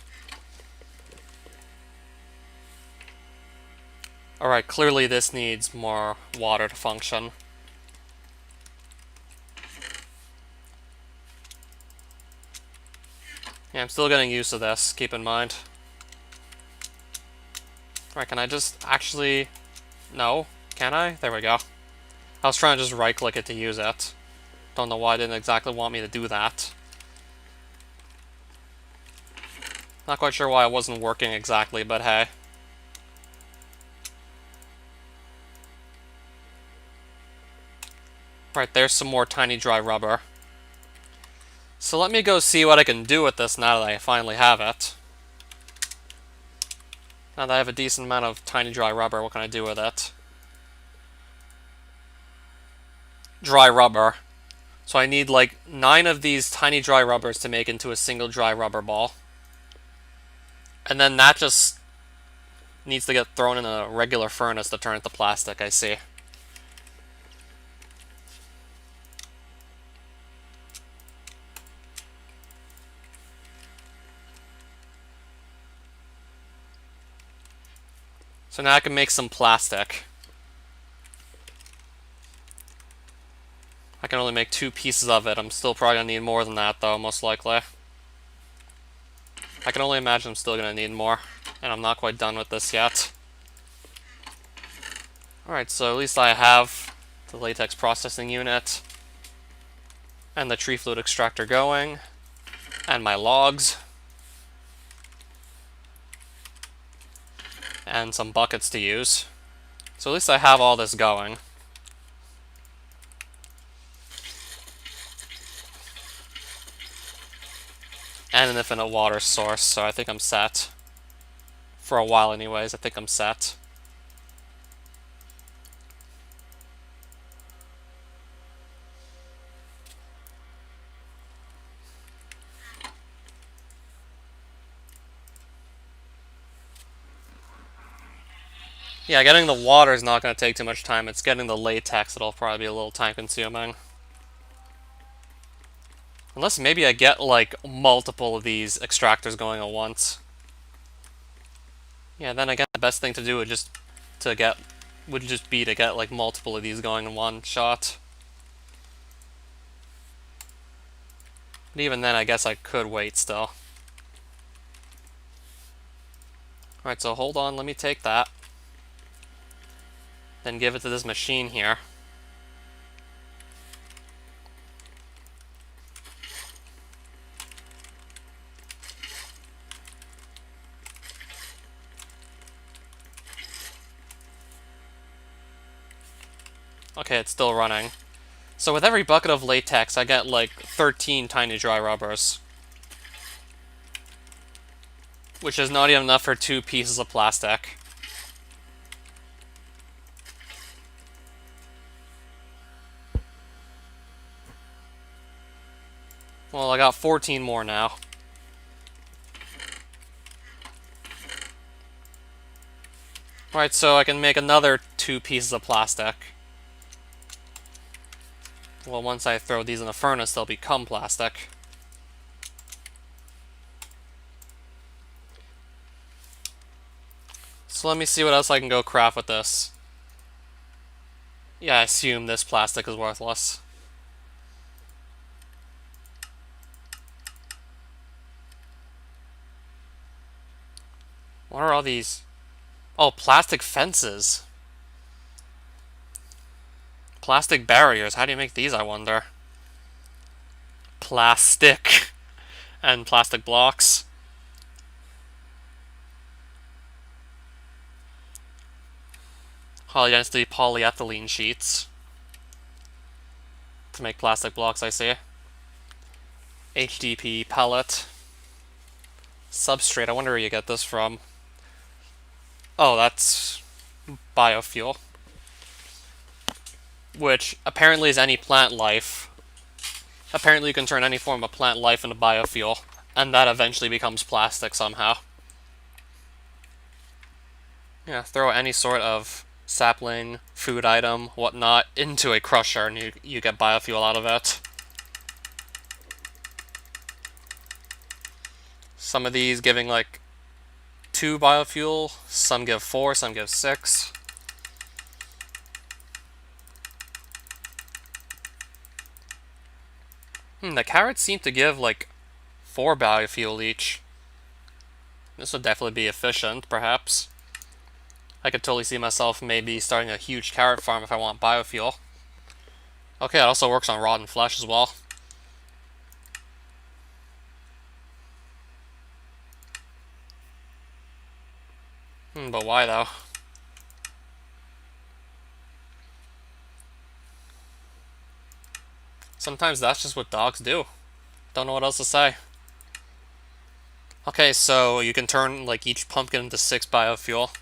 Alright, clearly this needs more water to function. Yeah, I'm still getting used to this, keep in mind. Alright, can I just actually... No? Can I? There we go. I was trying to just right-click it to use it. Don't know why it didn't exactly want me to do that. Not quite sure why it wasn't working exactly, but hey. Right, there's some more tiny dry rubber. So let me go see what I can do with this now that I finally have it. Now that I have a decent amount of tiny dry rubber, what can I do with it? dry rubber. So I need like 9 of these tiny dry rubbers to make into a single dry rubber ball. And then that just needs to get thrown in a regular furnace to turn it to plastic, I see. So now I can make some plastic. I can only make 2 pieces of it. I'm still probably going to need more than that, though, most likely. I can only imagine I'm still going to need more. And I'm not quite done with this yet. Alright, so at least I have the latex processing unit. And the tree fluid extractor going. And my logs. And some buckets to use. So at least I have all this going. And an infinite water source, so I think I'm set. For a while anyways, I think I'm set. Yeah, getting the water is not going to take too much time. It's getting the latex that'll probably be a little time consuming. Unless maybe I get like multiple of these extractors going at once. Yeah, then again the best thing to do would just be to get like multiple of these going in one shot. But even then I guess I could wait still. Alright, so hold on, let me take that. Then give it to this machine here. Okay, it's still running. So with every bucket of latex, I get like 13 tiny dry rubbers. Which is not even enough for 2 pieces of plastic. Well, I got 14 more now. Alright, so I can make another 2 pieces of plastic. Well, once I throw these in the furnace, they'll become plastic. So let me see what else I can go craft with this. Yeah, I assume this plastic is worthless. What are all these? Oh, plastic fences. Plastic barriers. How do you make these, I wonder? Plastic. And plastic blocks. High density polyethylene sheets. To make plastic blocks, I see. HDP pellet. Substrate. I wonder where you get this from. Oh, that's biofuel. Which apparently is any plant life. Apparently you can turn any form of plant life into biofuel. And that eventually becomes plastic somehow. Yeah, throw any sort of sapling, food item, whatnot, into a crusher and you get biofuel out of it. Some of these giving like 2 biofuel, some give 4, some give 6. The carrots seem to give like 4 biofuel each. This would definitely be efficient, perhaps. I could totally see myself maybe starting a huge carrot farm if I want biofuel. Okay, it also works on rotten flesh as well. But why though? Sometimes that's just what dogs do. Don't know what else to say. Okay, so you can turn like each pumpkin into 6 biofuel.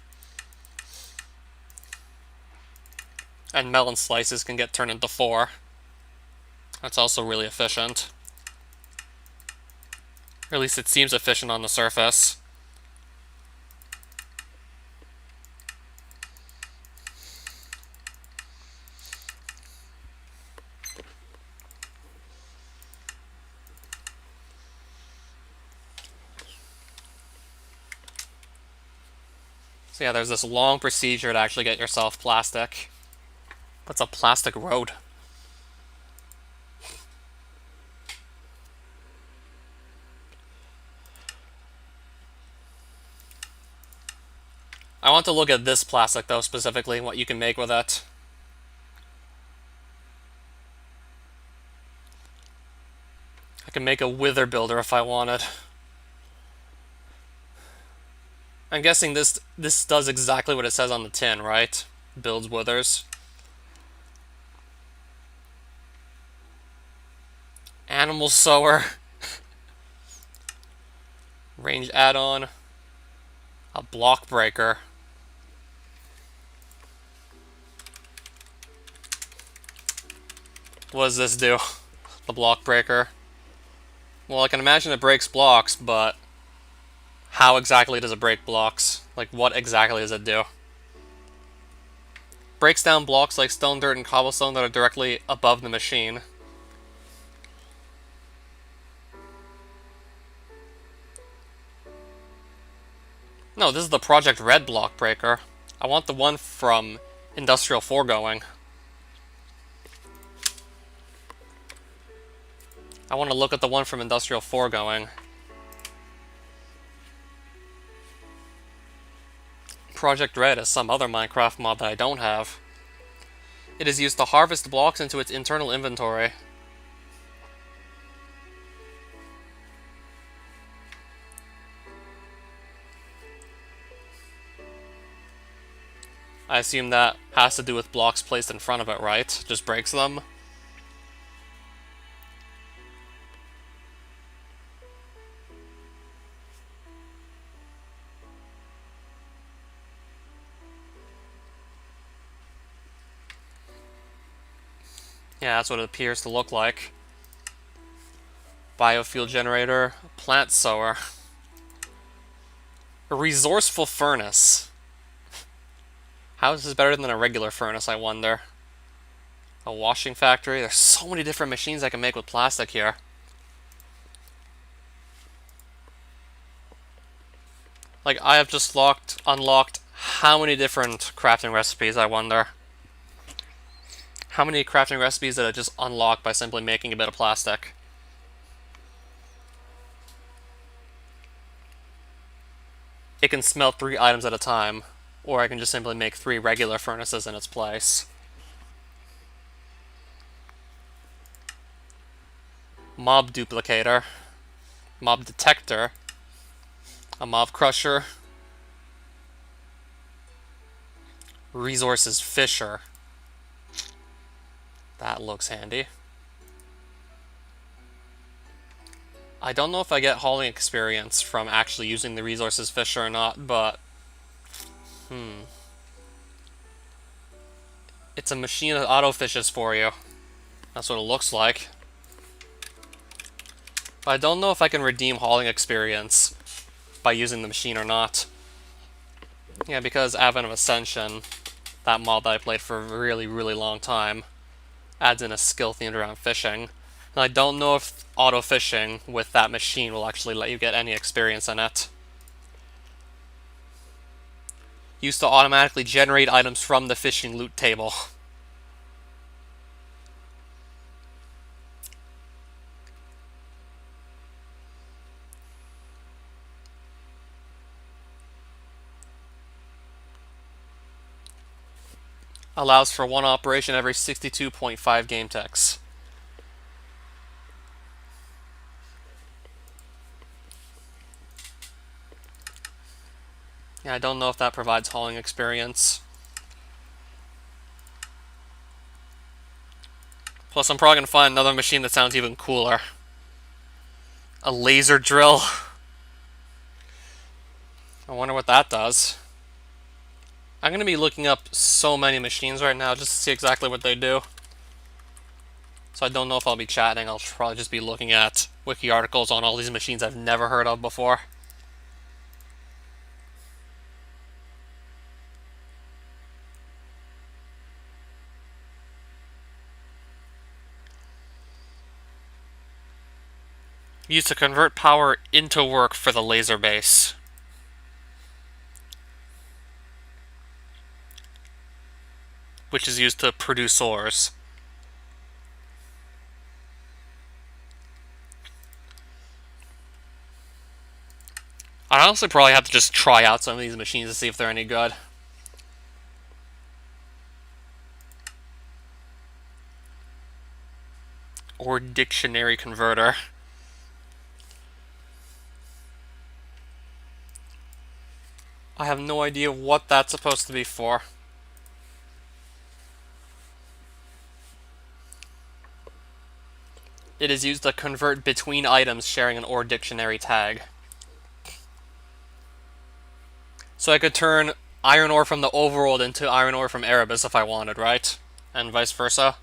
And melon slices can get turned into 4. That's also really efficient. Or at least it seems efficient on the surface. So yeah, there's this long procedure to actually get yourself plastic. What's a plastic road? I want to look at this plastic though, specifically, what you can make with it. I can make a wither builder if I wanted. I'm guessing this does exactly what it says on the tin, right? Builds withers. Animal sower. Range add-on. A block breaker. What does this do? The block breaker. Well, I can imagine it breaks blocks, but how exactly does it break blocks? Like, what exactly does it do? Breaks down blocks like stone, dirt, and cobblestone that are directly above the machine. No, this is the Project Red block breaker. I want the one from Industrial Foregoing. I want to look at the one from Industrial Foregoing. Project Red is some other Minecraft mod that I don't have. It is used to harvest blocks into its internal inventory. I assume that has to do with blocks placed in front of it, right? Just breaks them. Yeah, that's what it appears to look like. Biofuel generator, plant sower. A resourceful furnace. How is this better than a regular furnace, I wonder? A washing factory. There's so many different machines I can make with plastic here. Like, I have just unlocked how many different crafting recipes, I wonder? How many crafting recipes did I just unlock by simply making a bit of plastic? It can smelt 3 items at a time, or I can just simply make 3 regular furnaces in its place. Mob duplicator, mob detector, a mob crusher, resources fisher. That looks handy. I don't know if I get hauling experience from actually using the resources fisher or not, but it's a machine that auto-fishes for you. That's what it looks like. But I don't know if I can redeem hauling experience by using the machine or not. Yeah, because Advent of Ascension, that mod that I played for a really, really long time, adds in a skill themed around fishing. And I don't know if auto-fishing with that machine will actually let you get any experience in it. Used to automatically generate items from the fishing loot table. Allows for 1 operation every 62.5 game techs. Yeah, I don't know if that provides hauling experience. Plus, I'm probably going to find another machine that sounds even cooler. A laser drill. I wonder what that does. I'm going to be looking up so many machines right now just to see exactly what they do. So I don't know if I'll be chatting. I'll probably just be looking at wiki articles on all these machines I've never heard of before. Used to convert power into work for the laser base. Which is used to produce ores. I honestly probably have to just try out some of these machines to see if they're any good. Or dictionary converter. I have no idea what that's supposed to be for. It is used to convert between items sharing an OR dictionary tag. So I could turn iron ore from the overworld into iron ore from Erebus if I wanted, right? And vice versa.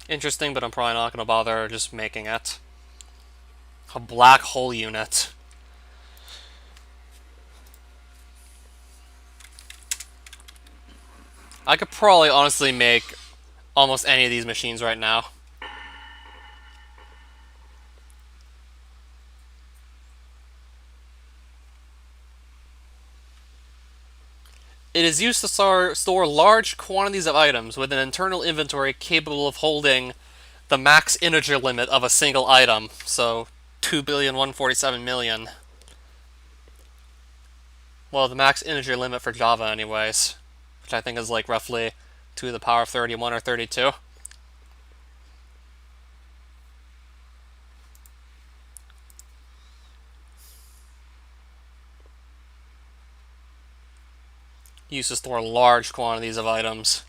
Interesting, but I'm probably not going to bother just making it. A black hole unit. I could probably honestly make almost any of these machines right now. It is used to store large quantities of items with an internal inventory capable of holding the max integer limit of a single item. So 2,147,000,000. Well, the max integer limit for Java anyways, which I think is like roughly 2 to the power of 31 or 32. Used to store large quantities of items.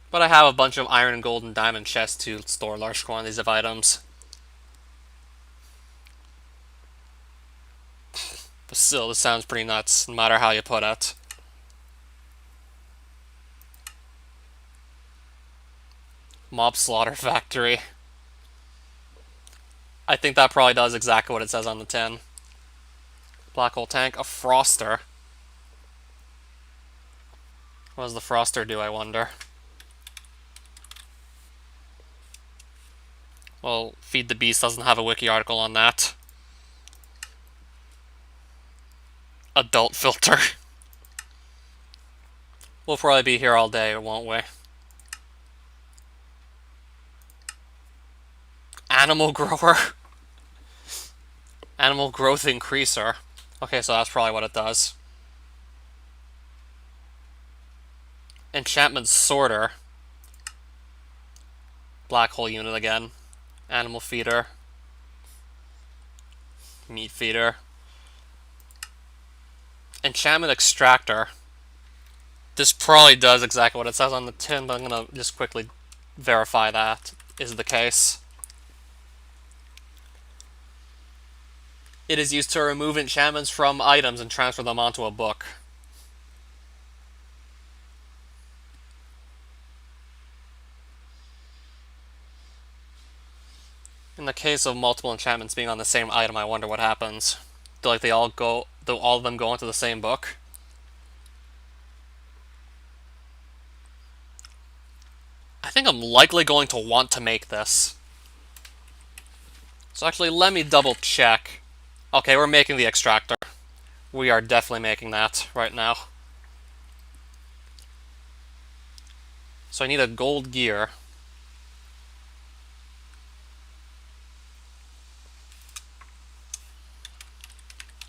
But I have a bunch of iron, gold, and diamond chests to store large quantities of items. But still, this sounds pretty nuts, no matter how you put it. Mob slaughter factory. I think that probably does exactly what it says on the tin. Black hole tank, a froster. What does the froster do, I wonder? Well, Feed the Beast doesn't have a wiki article on that. Adult filter. We'll probably be here all day, won't we? Animal grower. Animal growth increaser. Okay, so that's probably what it does. Enchantment sorter. Black hole unit again. Animal feeder. Meat feeder. Enchantment extractor. This probably does exactly what it says on the tin, but I'm going to just quickly verify that is the case. It is used to remove enchantments from items and transfer them onto a book. In the case of multiple enchantments being on the same item, I wonder what happens. Do all of them go into the same book? I think I'm likely going to want to make this. So actually, let me double check. Okay, we're making the extractor. We are definitely making that right now. So I need a gold gear.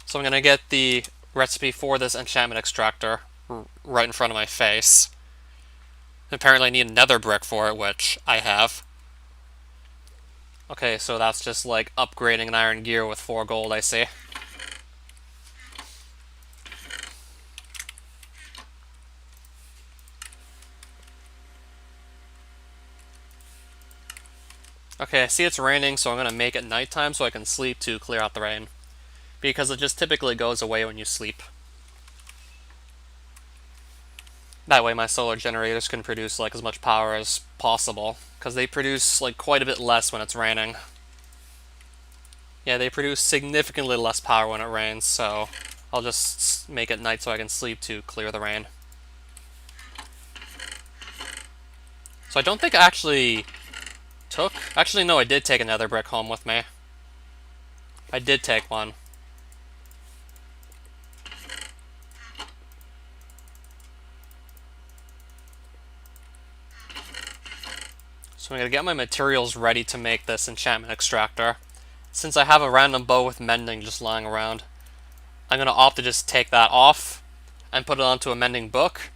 So I'm going to get the recipe for this enchantment extractor right in front of my face. Apparently I need a nether brick for it, which I have. Okay, so that's just like upgrading an iron gear with 4 gold, I see. Okay, I see it's raining, so I'm going to make it nighttime so I can sleep to clear out the rain. Because it just typically goes away when you sleep. That way my solar generators can produce like as much power as possible. Because they produce like quite a bit less when it's raining. Yeah, they produce significantly less power when it rains, so I'll just make it night so I can sleep to clear the rain. So I don't think I actually took... Actually, no, I did take another brick home with me. I did take one. So I'm going to get my materials ready to make this Enchantment Extractor. Since I have a random bow with mending just lying around, I'm going to opt to just take that off and put it onto a mending book,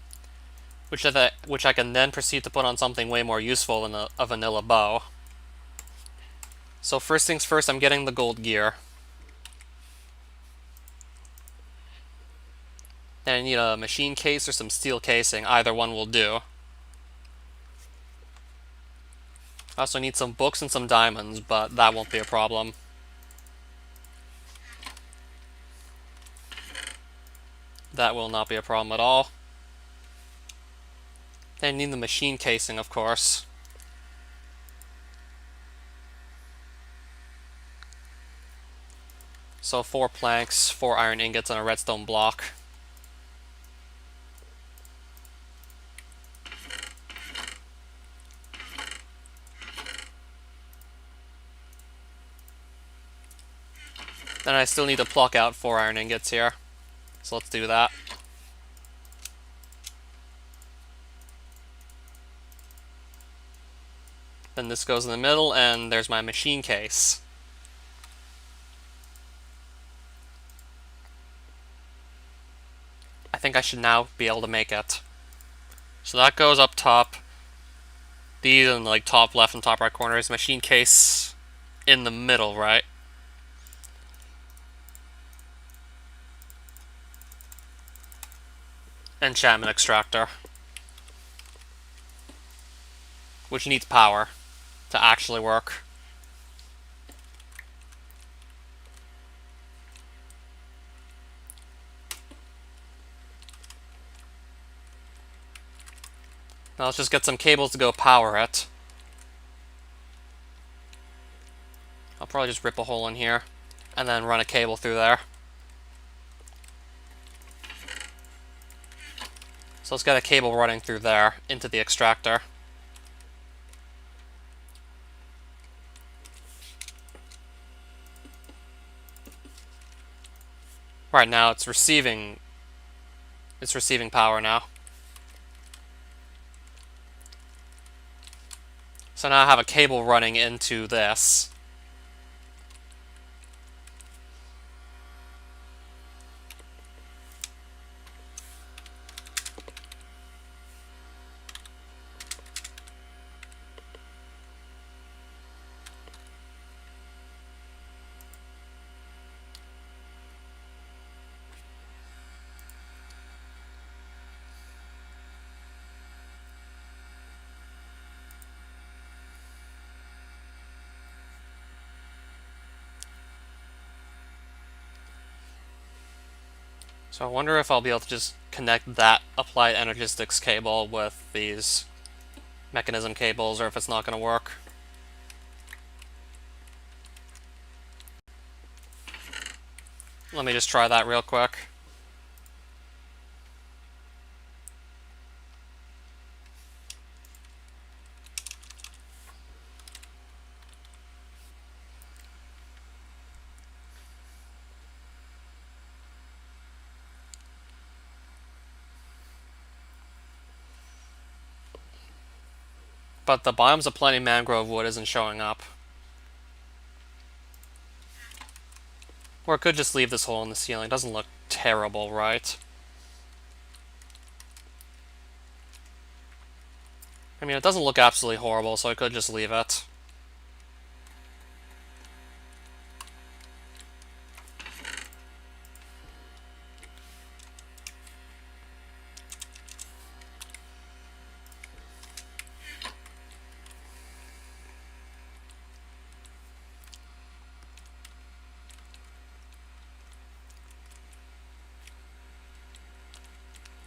which I can then proceed to put on something way more useful than a vanilla bow. So first things first, I'm getting the gold gear. Then I need a machine case or some steel casing, either one will do. I also need some books and some diamonds, but that won't be a problem. That will not be a problem at all. Then I need the machine casing, of course. So 4 planks, 4 iron ingots, and a redstone block. Then I still need to pluck out 4 iron ingots here. So let's do that. Then this goes in the middle, and there's my machine case. I think I should now be able to make it. So that goes up top. These in like top left and top right corners. Machine case in the middle, right? Enchantment Extractor, which needs power to actually work. Now let's just get some cables to go power it. I'll probably just rip a hole in here and then run a cable through there. So let's get a cable running through there into the extractor. Right now it's receiving power now. So now I have a cable running into this. So I wonder if I'll be able to just connect that applied energistics cable with these mechanism cables, or if it's not going to work. Let me just try that real quick. But the Biomes of Plenty mangrove wood isn't showing up. Or I could just leave this hole in the ceiling. It doesn't look terrible, right? I mean, it doesn't look absolutely horrible, so I could just leave it.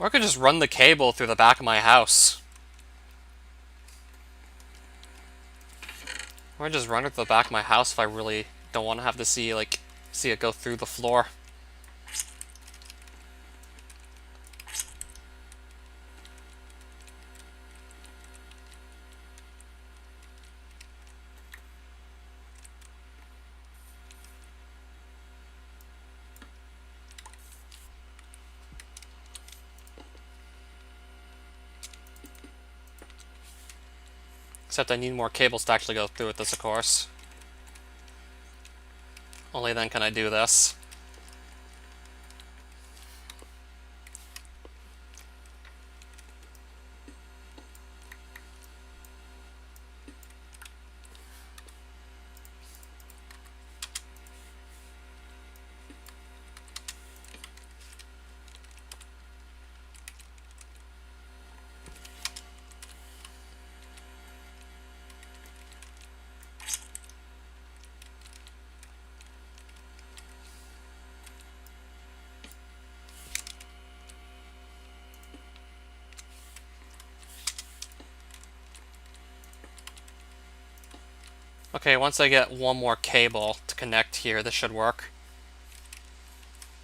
Or I could just run the cable through the back of my house. Or just run it to the back of my house if I really don't want to have to see it go through the floor. Except I need more cables to actually go through with this, of course. Only then can I do this. Okay, once I get one more cable to connect here, this should work.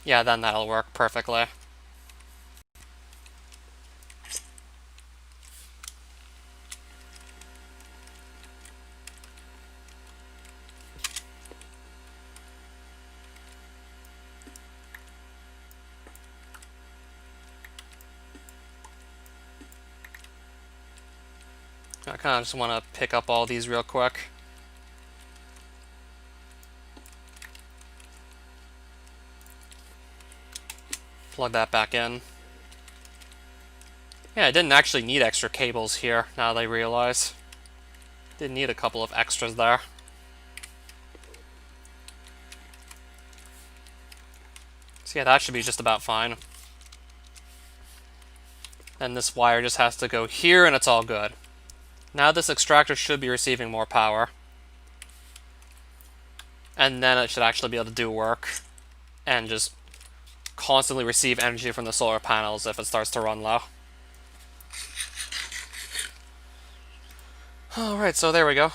Yeah, then that'll work perfectly. I kind of just want to pick up all these real quick. Plug that back in. Yeah, I didn't actually need extra cables here, now that I realize. Did need a couple of extras there. So yeah, that should be just about fine. And this wire just has to go here and it's all good. Now this extractor should be receiving more power. And then it should actually be able to do work and just constantly receive energy from the solar panels if it starts to run low. Alright, so there we go.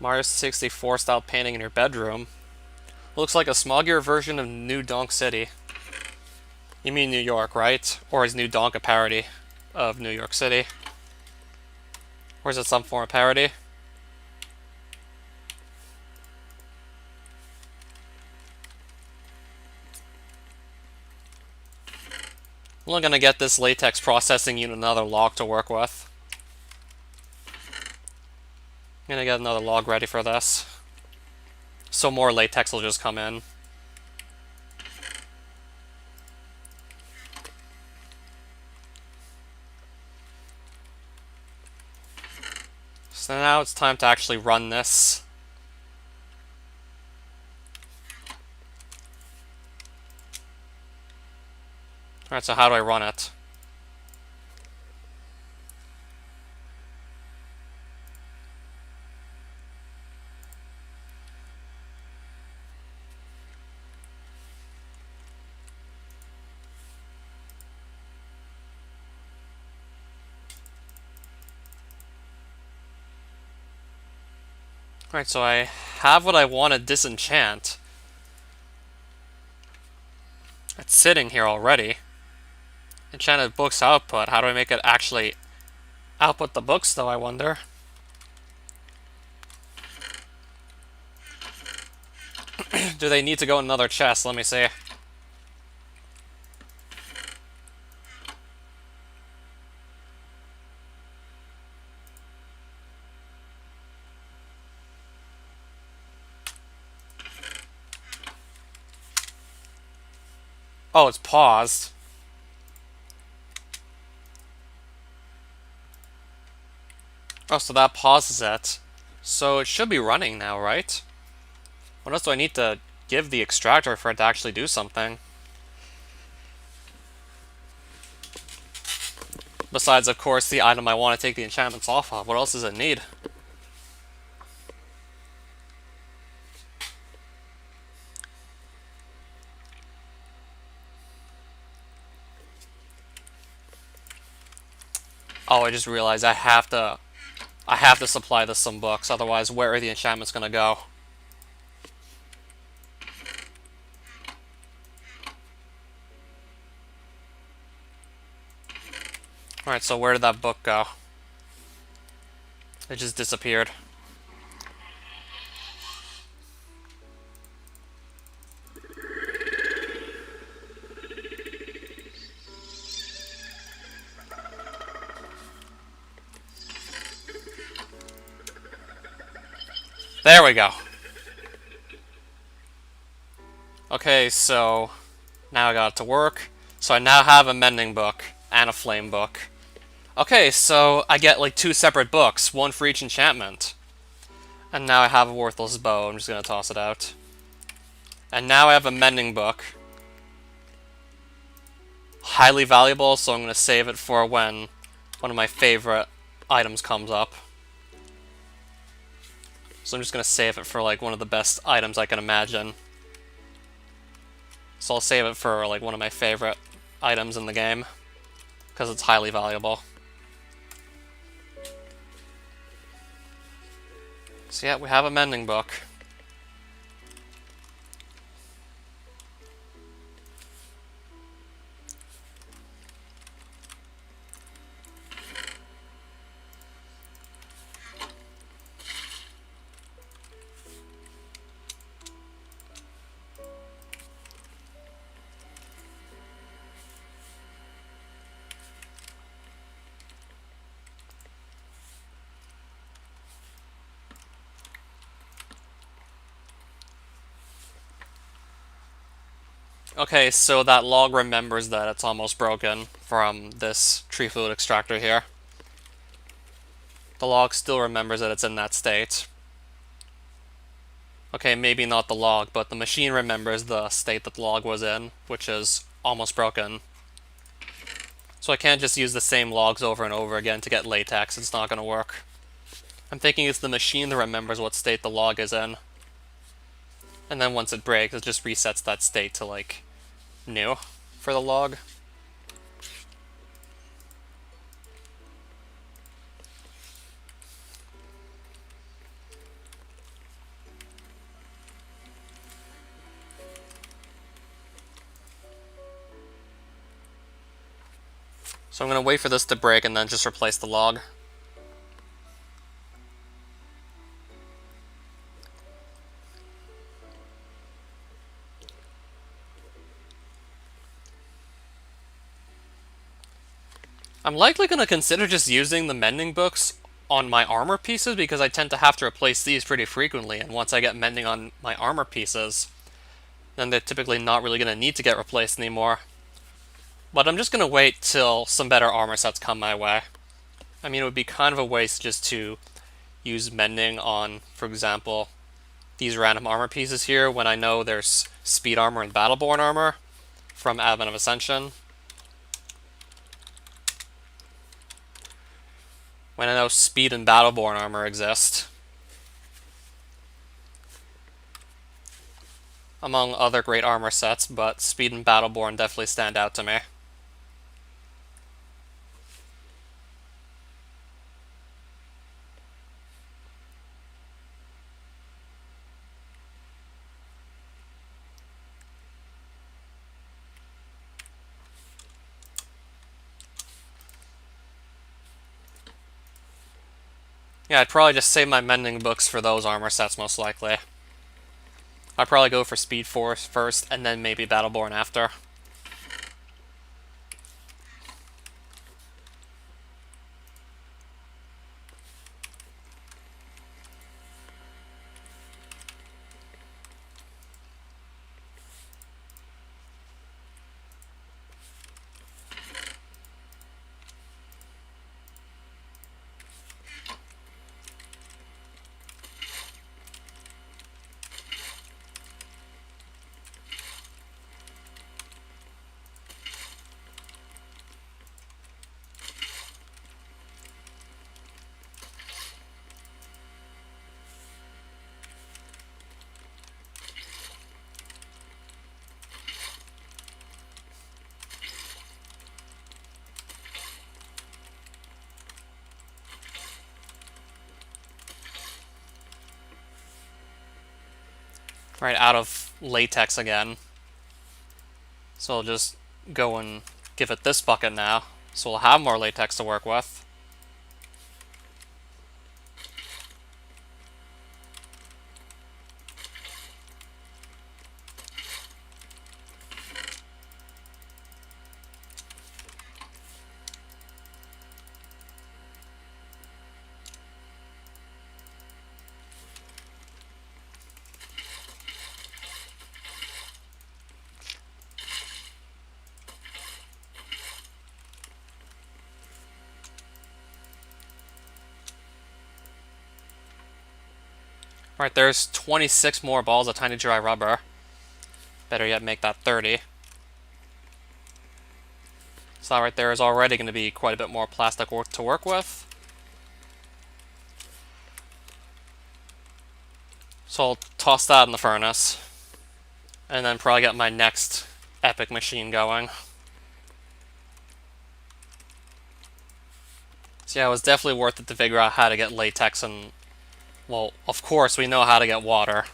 Mario 64 style painting in your bedroom. Looks like a smoggier version of New Donk City. You mean New York, right? Or is New Donk a parody of New York City? Or is it some form of parody? I'm only gonna get this latex processing unit another log to work with. I'm gonna get another log ready for this. So more latex will just come in. So now it's time to actually run this. Alright, so how do I run it? Alright, so I have what I want to disenchant. It's sitting here already. Enchanted books output. How do I make it actually output the books, though, I wonder? Do they need to go in another chest? Let me see. Oh, it's paused. Oh, so that pauses it. So it should be running now, right? What else do I need to give the extractor for it to actually do something? Besides, of course, the item I want to take the enchantments off of. What else does it need? Oh, I just realized I have to supply this some books, otherwise where are the enchantments gonna go? Alright, so where did that book go? It just disappeared. There we go. Okay, so now I got it to work. So I now have a mending book and a flame book. Okay, so I get like 2 separate books, one for each enchantment. And now I have a worthless bow, I'm just gonna toss it out. And now I have a mending book. Highly valuable, so I'm gonna save it for when one of my favorite items comes up. So I'm just gonna save it for like one of the best items I can imagine. So I'll save it for like one of my favorite items in the game, because it's highly valuable. So yeah, we have a mending book. Okay, so that log remembers that it's almost broken from this tree fluid extractor here. The log still remembers that it's in that state. Okay, maybe not the log, but the machine remembers the state that the log was in, which is almost broken. So I can't just use the same logs over and over again to get latex, it's not going to work. I'm thinking it's the machine that remembers what state the log is in. And then once it breaks, it just resets that state to, like, new for the log. So I'm going to wait for this to break and then just replace the log. I'm likely going to consider just using the mending books on my armor pieces because I tend to have to replace these pretty frequently, and once I get mending on my armor pieces, then they're typically not really going to need to get replaced anymore. But I'm just going to wait till some better armor sets come my way. I mean, it would be kind of a waste just to use mending on, for example, these random armor pieces here when I know there's speed armor and battleborn armor from Advent of Ascension. When I know speed and battleborn armor exist. Among other great armor sets, but speed and battleborn definitely stand out to me. Yeah, I'd probably just save my mending books for those armor sets most likely. I'd probably go for Speed Force first, and then maybe Battleborn after. right out of latex again. So I'll just go and give it this bucket now. So we'll have more latex to work with. Alright, there's 26 more balls of tiny dry rubber. Better yet, make that 30. So that right there is already going to be quite a bit more plastic work to work with. So I'll toss that in the furnace. And then probably get my next epic machine going. So yeah, it was definitely worth it to figure out how to get latex and, well, of course we know how to get water.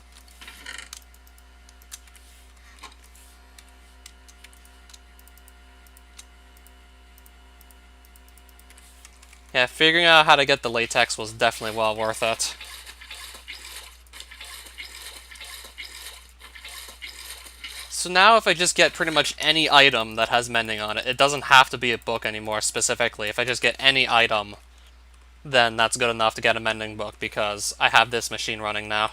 Yeah, figuring out how to get the latex was definitely well worth it. So now if I just get pretty much any item that has mending on it, it doesn't have to be a book anymore specifically. If I just get any item, then that's good enough to get a mending book because I have this machine running now.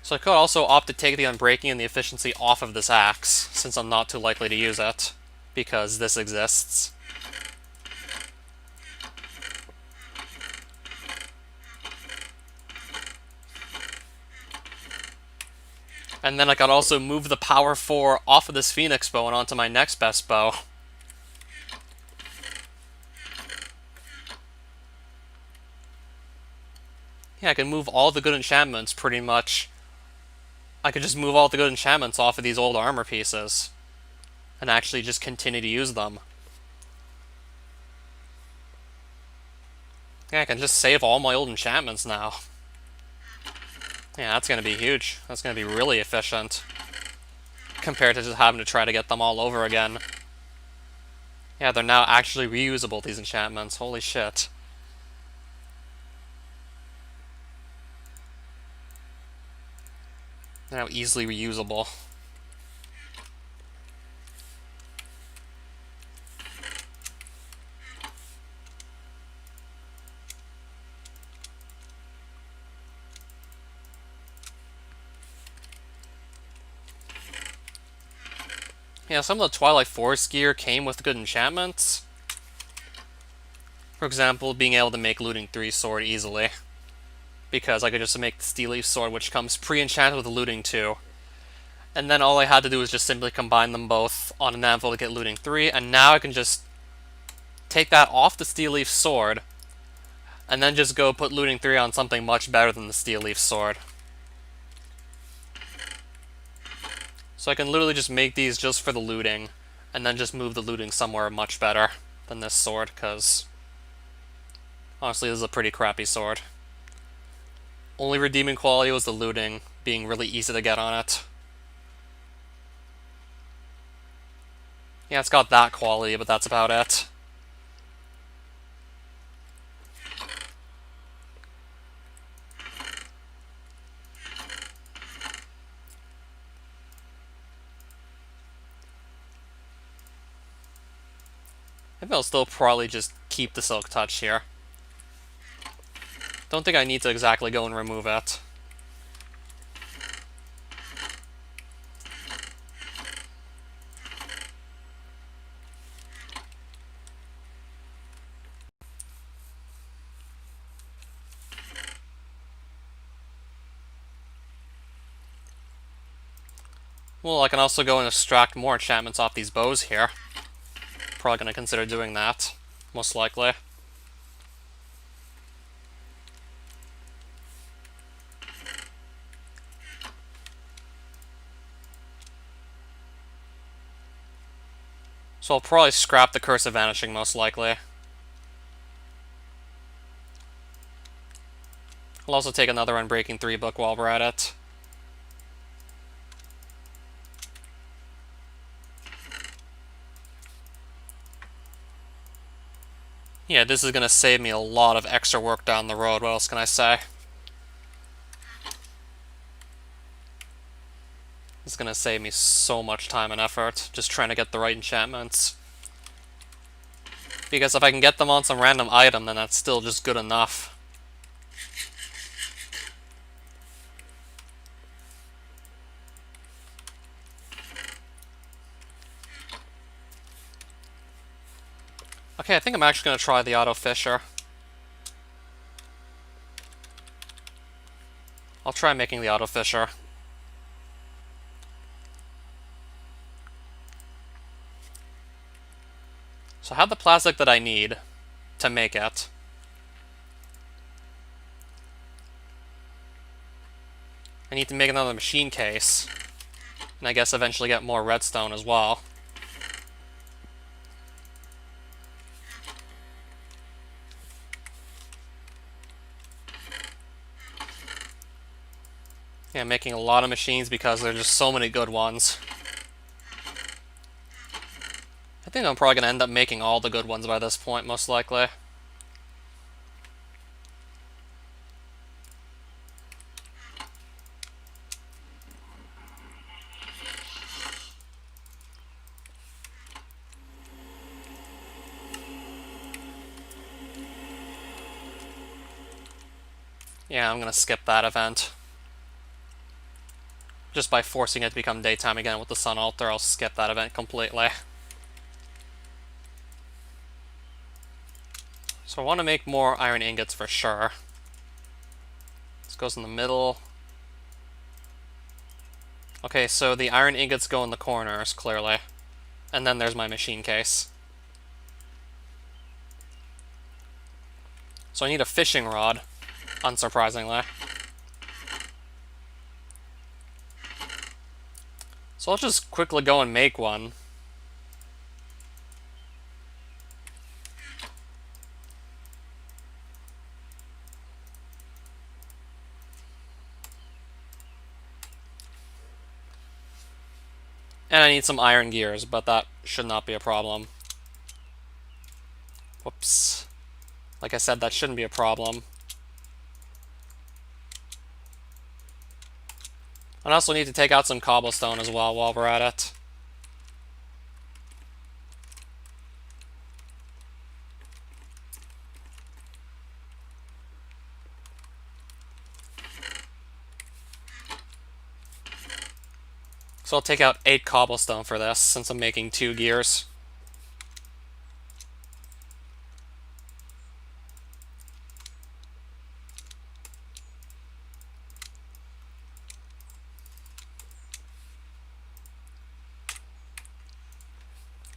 So I could also opt to take the unbreaking and the efficiency off of this axe, since I'm not too likely to use it, because this exists. And then I could also move the power 4 off of this Phoenix bow and onto my next best bow. Yeah, I can move all the good enchantments pretty much. I could just move all the good enchantments off of these old armor pieces and actually just continue to use them. Yeah, I can just save all my old enchantments now. Yeah, that's going to be huge. That's going to be really efficient compared to just having to try to get them all over again. Yeah, they're now actually reusable, these enchantments. Holy shit. They're now easily reusable. Yeah, some of the Twilight Forest gear came with good enchantments. For example, being able to make Looting 3 sword easily. Because I could just make the Steel Leaf sword, which comes pre-enchanted with Looting 2. And then all I had to do was just simply combine them both on an anvil to get Looting 3, and now I can just take that off the Steel Leaf sword, and then just go put Looting 3 on something much better than the Steel Leaf sword. So I can literally just make these just for the looting, and then just move the looting somewhere much better than this sword, because honestly this is a pretty crappy sword. Only redeeming quality was the looting, being really easy to get on it. Yeah, it's got that quality, but that's about it. Maybe I'll still probably just keep the Silk Touch here. Don't think I need to exactly go and remove it. Well, I can also go and extract more enchantments off these bows here. Probably going to consider doing that, most likely. So I'll probably scrap the Curse of Vanishing, most likely. I'll also take another Unbreaking 3 book while we're at it. Yeah, this is going to save me a lot of extra work down the road. What else can I say? It's going to save me so much time and effort just trying to get the right enchantments. Because if I can get them on some random item, then that's still just good enough. Okay, I think I'm actually going to try the Auto Fisher. I'll try making the Auto Fisher. So I have the plastic that I need to make it. I need to make another machine case. And I guess eventually get more redstone as well. Yeah, I'm making a lot of machines because there's just so many good ones. I think I'm probably going to end up making all the good ones by this point, most likely. Yeah, I'm going to skip that event. Just by forcing it to become daytime again with the sun altar, I'll skip that event completely. So I want to make more iron ingots for sure. This goes in the middle. Okay, so the iron ingots go in the corners, clearly. And then there's my machine case. So I need a fishing rod, unsurprisingly. So I'll just quickly go and make one. And I need some iron gears, but that should not be a problem. Whoops. Like I said, that shouldn't be a problem. I also need to take out some cobblestone as well while we're at it. So I'll take out 8 cobblestone for this, since I'm making 2 gears.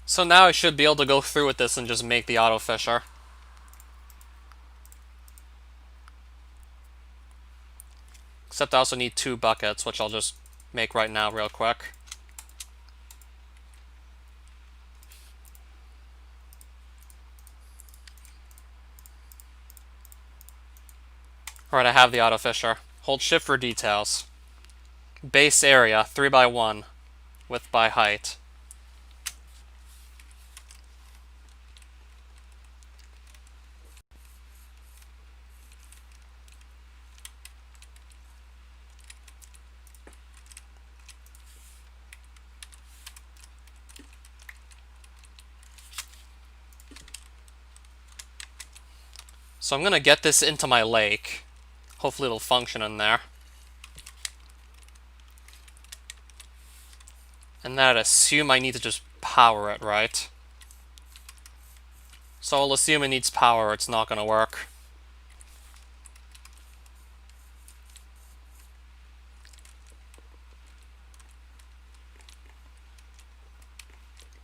So now I should be able to go through with this and just make the Auto Fisher. Except I also need 2 buckets, which I'll just make right now real quick. Alright, I have the Auto Fisher. Hold shift for details. Base area, 3x1, width by height. So I'm going to get this into my lake. Hopefully it'll function in there. And then I'd assume I need to just power it, right? So I'll assume it needs power, it's not going to work.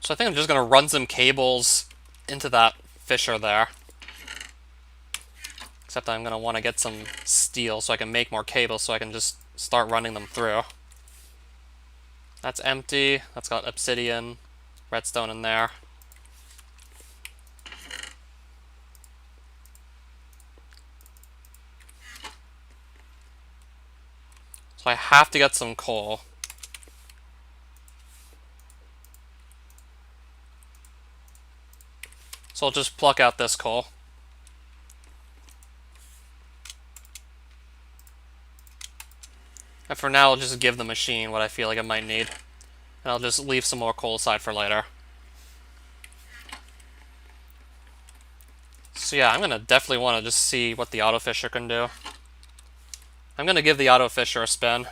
So I think I'm just going to run some cables into that fisher there. Except I'm going to want to get some steel so I can make more cables so I can just start running them through. That's empty. That's got obsidian, redstone in there. So I have to get some coal. So I'll just pluck out this coal. And for now, I'll just give the machine what I feel like it might need. And I'll just leave some more coal aside for later. So yeah, I'm gonna definitely want to just see what the auto fisher can do. I'm gonna give the auto fisher a spin.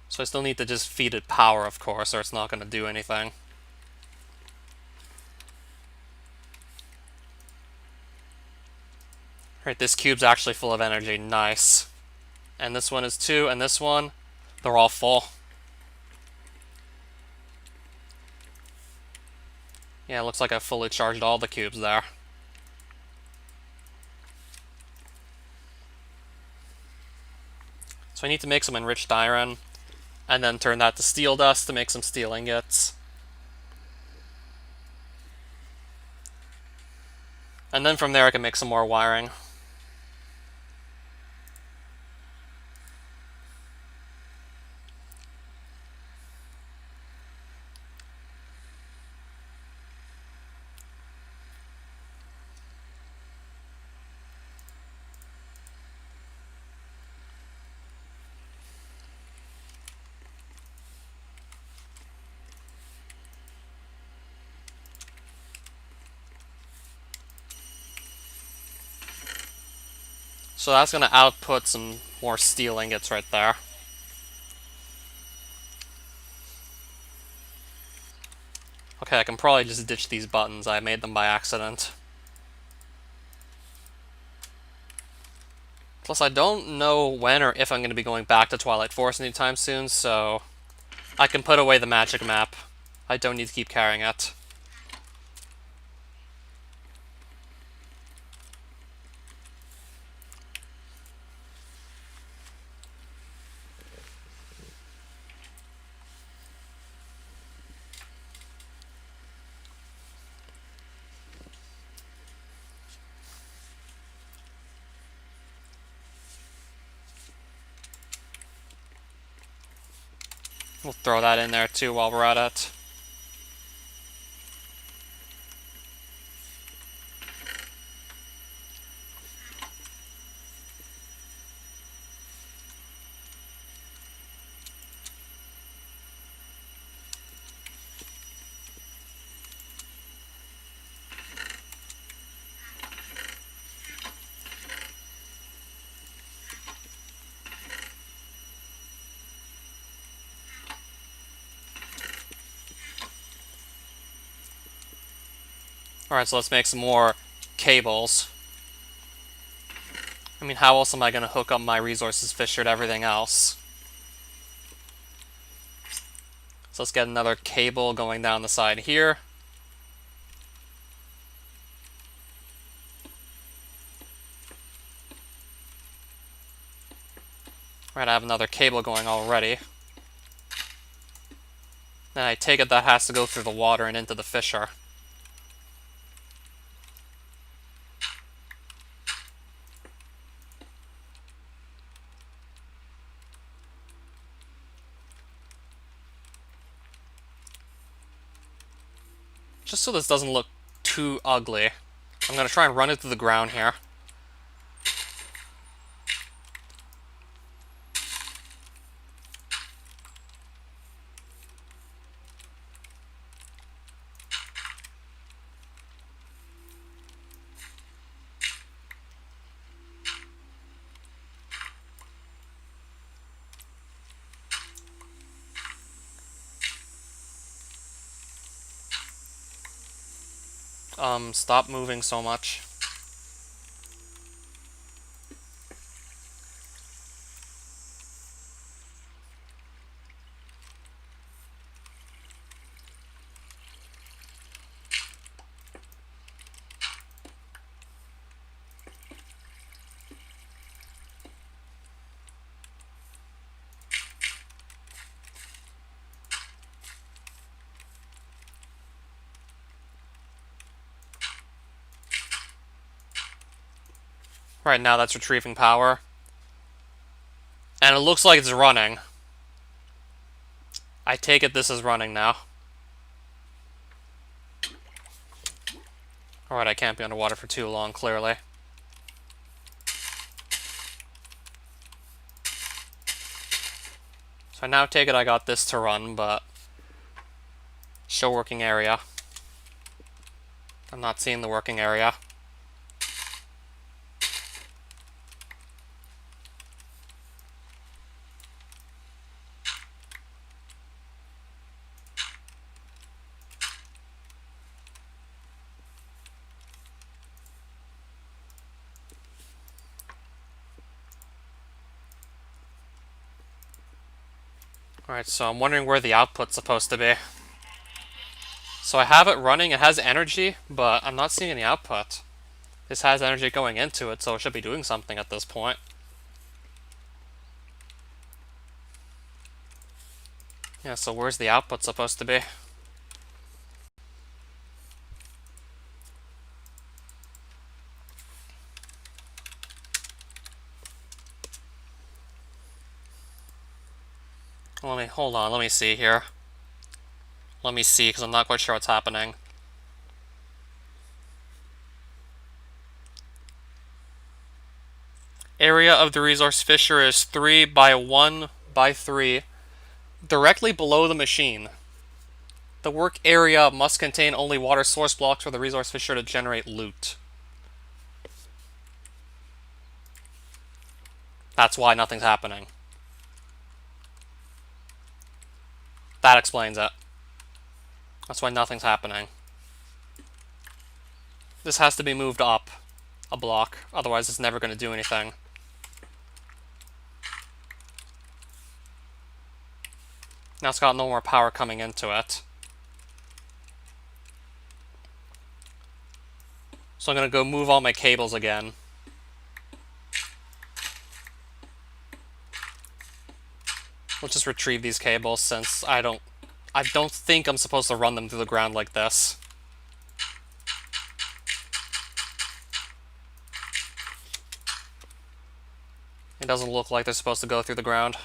So I still need to just feed it power, of course, or it's not gonna do anything. Right, this cube's actually full of energy. Nice. And this one is too, and this one, they're all full. Yeah, it looks like I've fully charged all the cubes there. So I need to make some enriched iron, and then turn that to steel dust to make some steel ingots. And then from there I can make some more wiring. So that's going to output some more steel ingots right there. Okay, I can probably just ditch these buttons. I made them by accident. Plus, I don't know when or if I'm going to be going back to Twilight Forest anytime soon, so I can put away the magic map. I don't need to keep carrying it. We'll throw that in there too while we're at it. Alright, so let's make some more cables. I mean, how else am I going to hook up my resources fisher to everything else? So let's get another cable going down the side here. Right, I have another cable going already. Then I take it that has to go through the water and into the fisher. Just so this doesn't look too ugly, I'm going to try and run it through the ground here. Stop moving so much. Right now that's retrieving power. And it looks like it's running. I take it this is running now. Alright, I can't be underwater for too long, clearly. So I now take it I got this to run, but... Show working area. I'm not seeing the working area. Alright, so I'm wondering where the output's supposed to be. So I have it running, it has energy, but I'm not seeing any output. This has energy going into it, so it should be doing something at this point. Yeah, so where's the output supposed to be? Hold on, let me see here. Let me see, because I'm not quite sure what's happening. Area of the resource fissure is 3 by 1 by 3, directly below the machine. The work area must contain only water source blocks for the resource fissure to generate loot. That's why nothing's happening. That explains it. That's why nothing's happening. This has to be moved up a block, otherwise it's never going to do anything. Now it's got no more power coming into it. So I'm going to go move all my cables again. We'll just retrieve these cables since I don't think I'm supposed to run them through the ground like this. It doesn't look like they're supposed to go through the ground.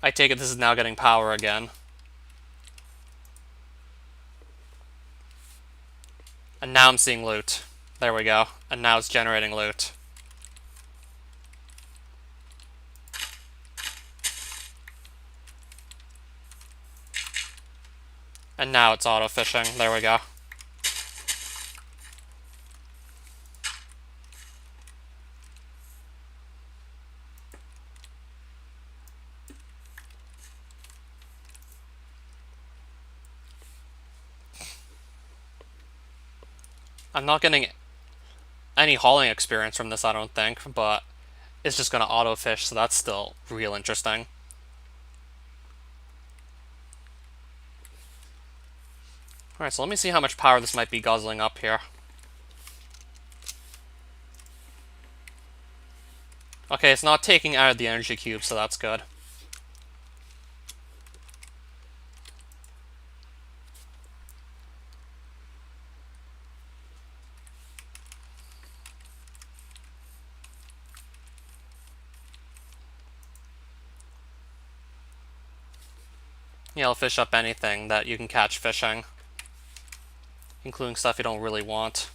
I take it this is now getting power again. And now I'm seeing loot. There we go. And now it's generating loot. And now it's auto-fishing. There we go. I'm not getting any hauling experience from this, I don't think, but it's just going to auto-fish, so that's still real interesting. Alright, so let me see how much power this might be guzzling up here. Okay, it's not taking out of the energy cube, so that's good. Yeah, I'll fish up anything that you can catch fishing, including stuff you don't really want.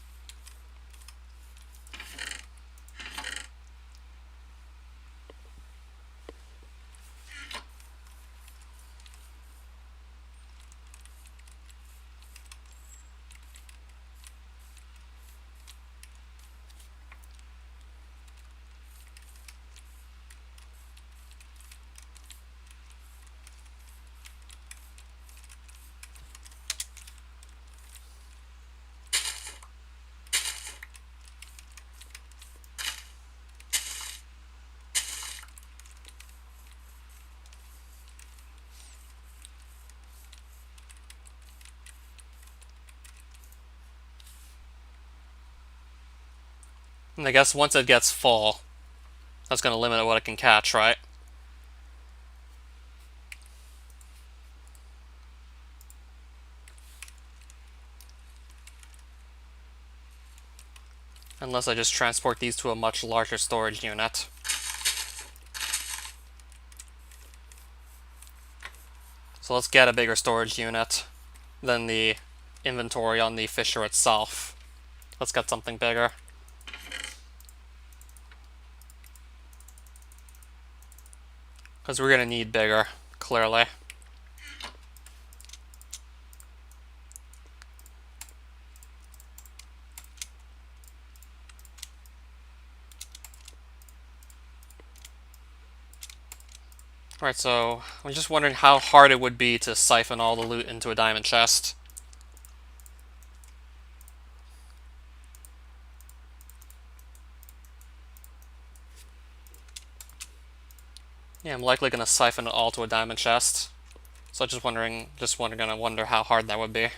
And I guess once it gets full, that's going to limit what it can catch, right? Unless I just transport these to a much larger storage unit. So let's get a bigger storage unit than the inventory on the fisher itself. Let's get something bigger. Because we're going to need bigger, clearly. Alright, so I'm just wondering how hard it would be to siphon all the loot into a diamond chest. Yeah, I'm likely going to siphon it all to a diamond chest. So I'm gonna wonder how hard that would be.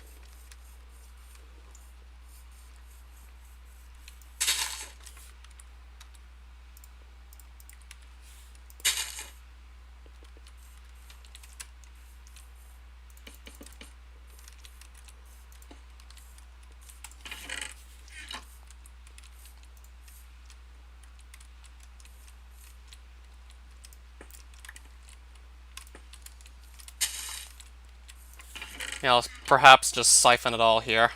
Yeah, I'll perhaps just siphon it all here.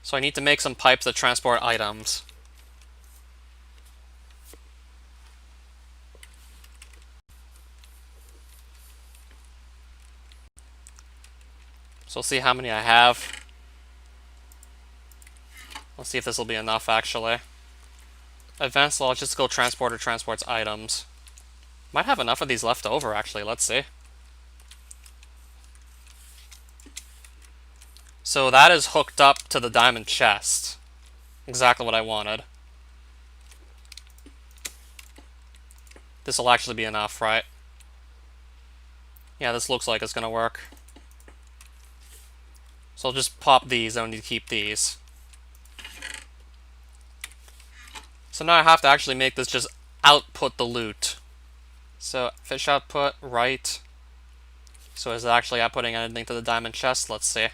So I need to make some pipes that transport items. So we'll see how many I have. Let's see if this will be enough, actually. Advanced Logistical Transporter transports items. Might have enough of these left over, actually. Let's see. So that is hooked up to the diamond chest. Exactly what I wanted. This will actually be enough, right? Yeah, this looks like it's gonna work. So I'll just pop these. I don't need to keep these. So now I have to actually make this just output the loot. So fish output, right. So is it actually outputting anything to the diamond chest? Let's see.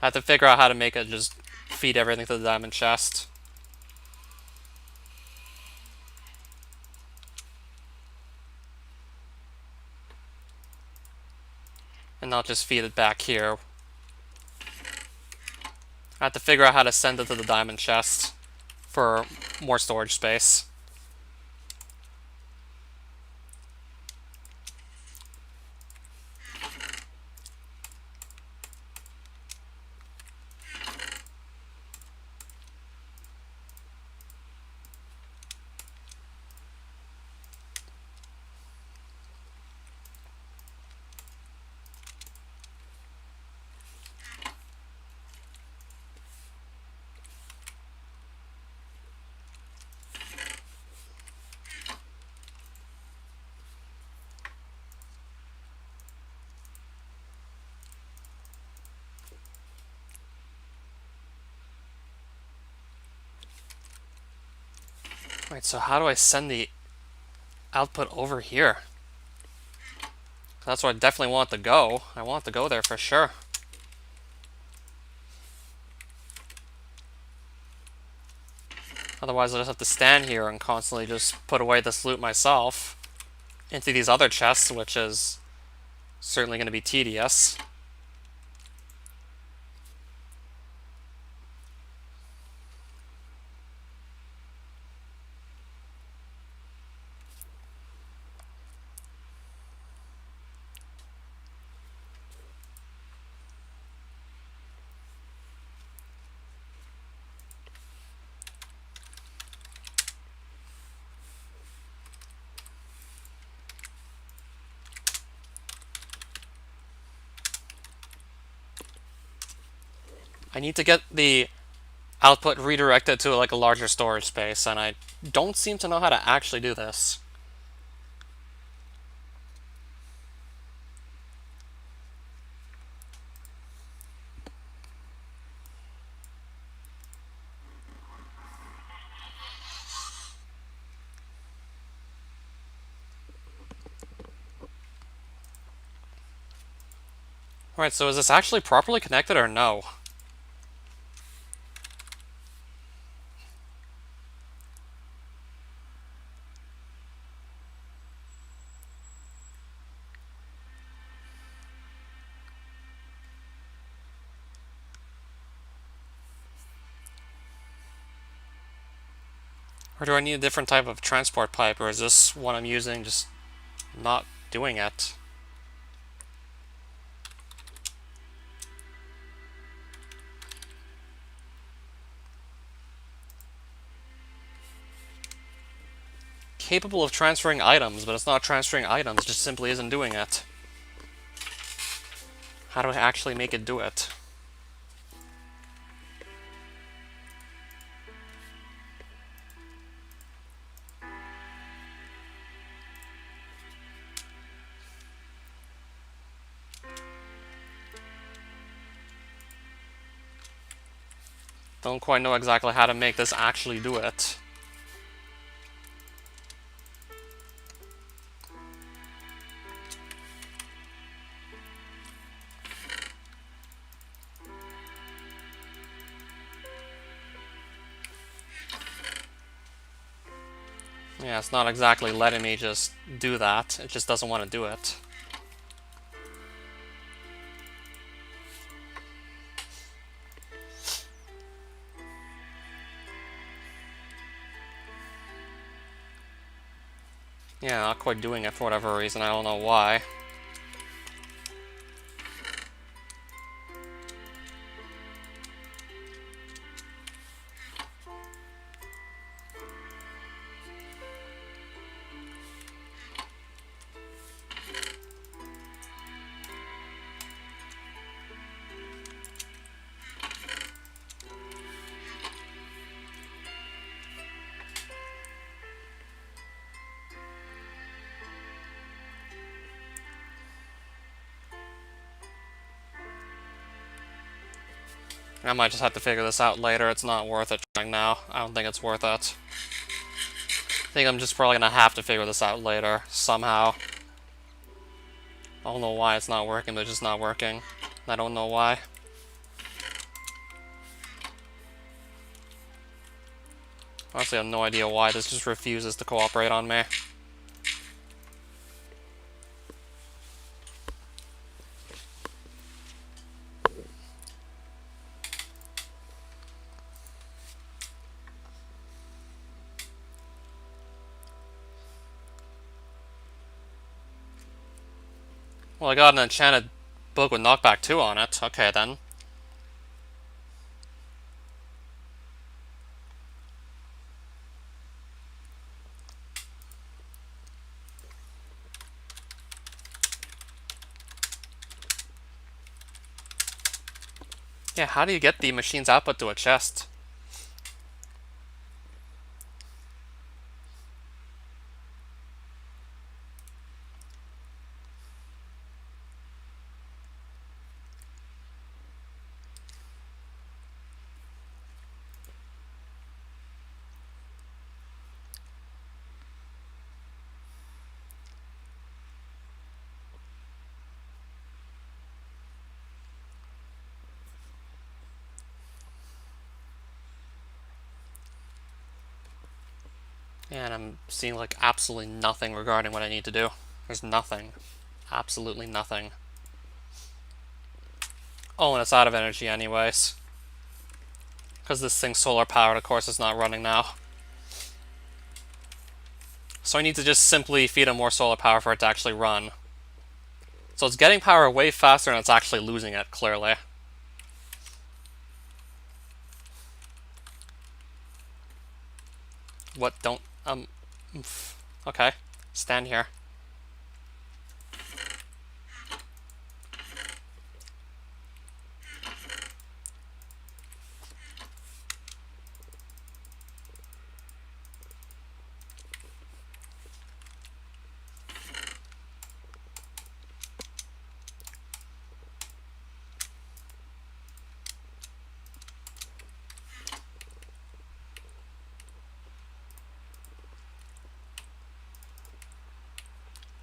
I have to figure out how to make it just feed everything to the diamond chest. And not just feed it back here. I have to figure out how to send it to the diamond chest for more storage space. Right, so how do I send the output over here? That's where I definitely want it to go. I want it to go there for sure. Otherwise, I'll just have to stand here and constantly just put away this loot myself into these other chests, which is certainly going to be tedious. I need to get the output redirected to like a larger storage space, and I don't seem to know how to actually do this. Alright, so is this actually properly connected or no? Or do I need a different type of transport pipe, or is this one I'm using just not doing it? Capable of transferring items, but it's not transferring items, it just simply isn't doing it. How do I actually make it do it? Don't quite know exactly how to make this actually do it. Yeah, it's not exactly letting me just do that. It just doesn't want to do it. Yeah, not quite doing it for whatever reason. I don't know why. I might just have to figure this out later. It's not worth it trying now. I don't think it's worth it. I think I'm just probably gonna have to figure this out later, somehow. I don't know why it's not working, but it's just not working. I don't know why. Honestly, I have no idea why this just refuses to cooperate on me. Well, I got an enchanted book with knockback 2 on it. Okay, then. Yeah, how do you get the machine's output to a chest? And I'm seeing like absolutely nothing regarding what I need to do. There's nothing. Absolutely nothing. Oh, and it's out of energy anyways. Because this thing's solar powered, of course, it's not running now. So I need to just simply feed it more solar power for it to actually run. So it's getting power way faster and it's actually losing it, clearly. What? Don't... Okay. Stand here.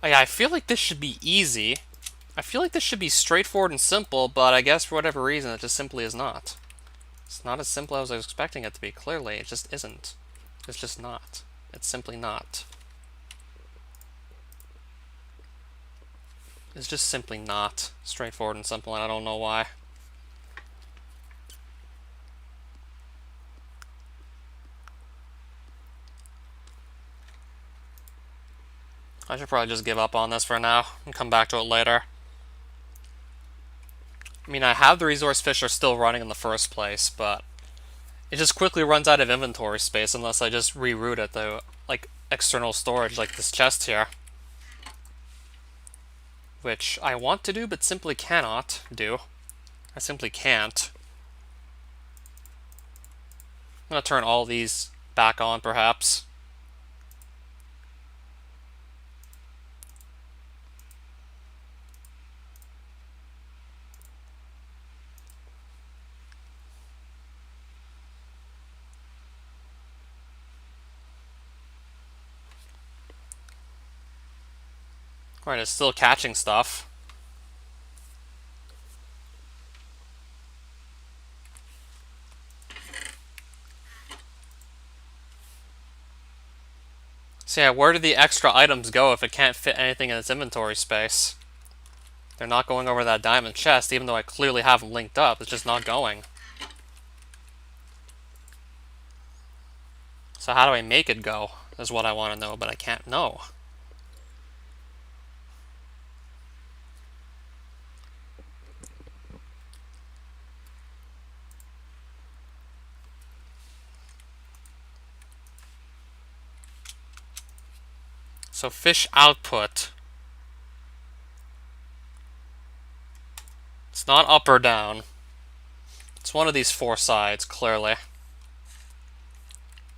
Oh, yeah, I feel like this should be easy. I feel like this should be straightforward and simple, but I guess for whatever reason it just simply is not. It's not as simple as I was expecting it to be, clearly. It just isn't. It's just not. It's simply not. It's just simply not straightforward and simple, and I don't know why. I should probably just give up on this for now and come back to it later. I mean, I have the resource fisher still running in the first place, but it just quickly runs out of inventory space unless I just reroute it to, like, external storage, like this chest here. Which I want to do, but simply cannot do. I simply can't. I'm gonna turn all these back on, perhaps. Alright, it's still catching stuff. So yeah, where do the extra items go if it can't fit anything in its inventory space? They're not going over that diamond chest, even though I clearly have them linked up. It's just not going. So how do I make it go, is what I want to know, but I can't know. So fish output. It's not up or down. It's one of these four sides, clearly.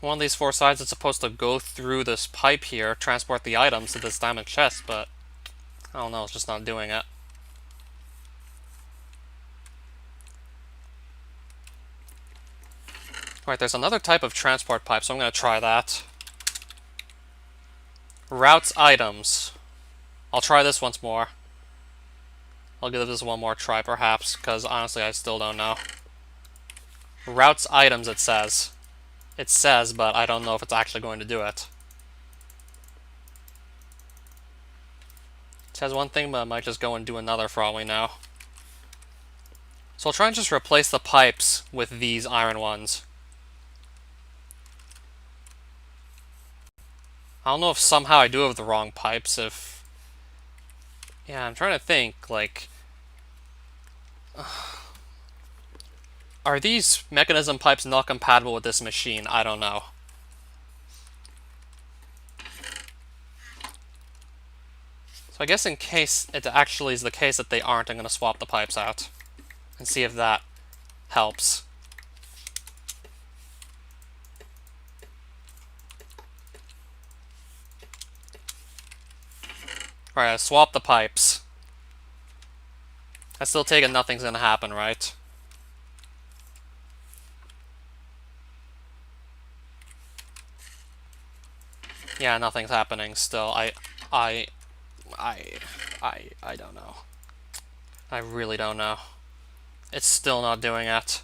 One of these four sides is supposed to go through this pipe here, transport the items to this diamond chest, but I don't know, it's just not doing it. Alright, there's another type of transport pipe, so I'm going to try that. Routes items. I'll try this once more. I'll give this one more try, perhaps, because honestly, I still don't know. Routes items, it says. It says, but I don't know if it's actually going to do it. It says one thing, but it might just go and do another for all we know. So I'll try and just replace the pipes with these iron ones. I don't know if somehow I do have the wrong pipes, if... Yeah, I'm trying to think, like... Are these mechanism pipes not compatible with this machine? I don't know. So I guess in case it actually is the case that they aren't, I'm going to swap the pipes out and see if that helps. Alright, I swapped the pipes. I still take it nothing's going to happen, right? Yeah, nothing's happening still. I don't know. I really don't know. It's still not doing it.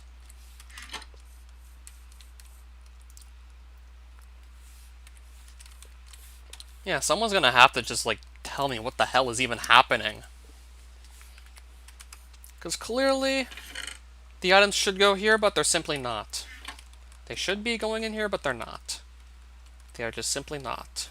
Yeah, someone's gonna have to just, like, tell me what the hell is even happening. Because clearly, the items should go here, but they're simply not. They should be going in here, but they're not. They are just simply not.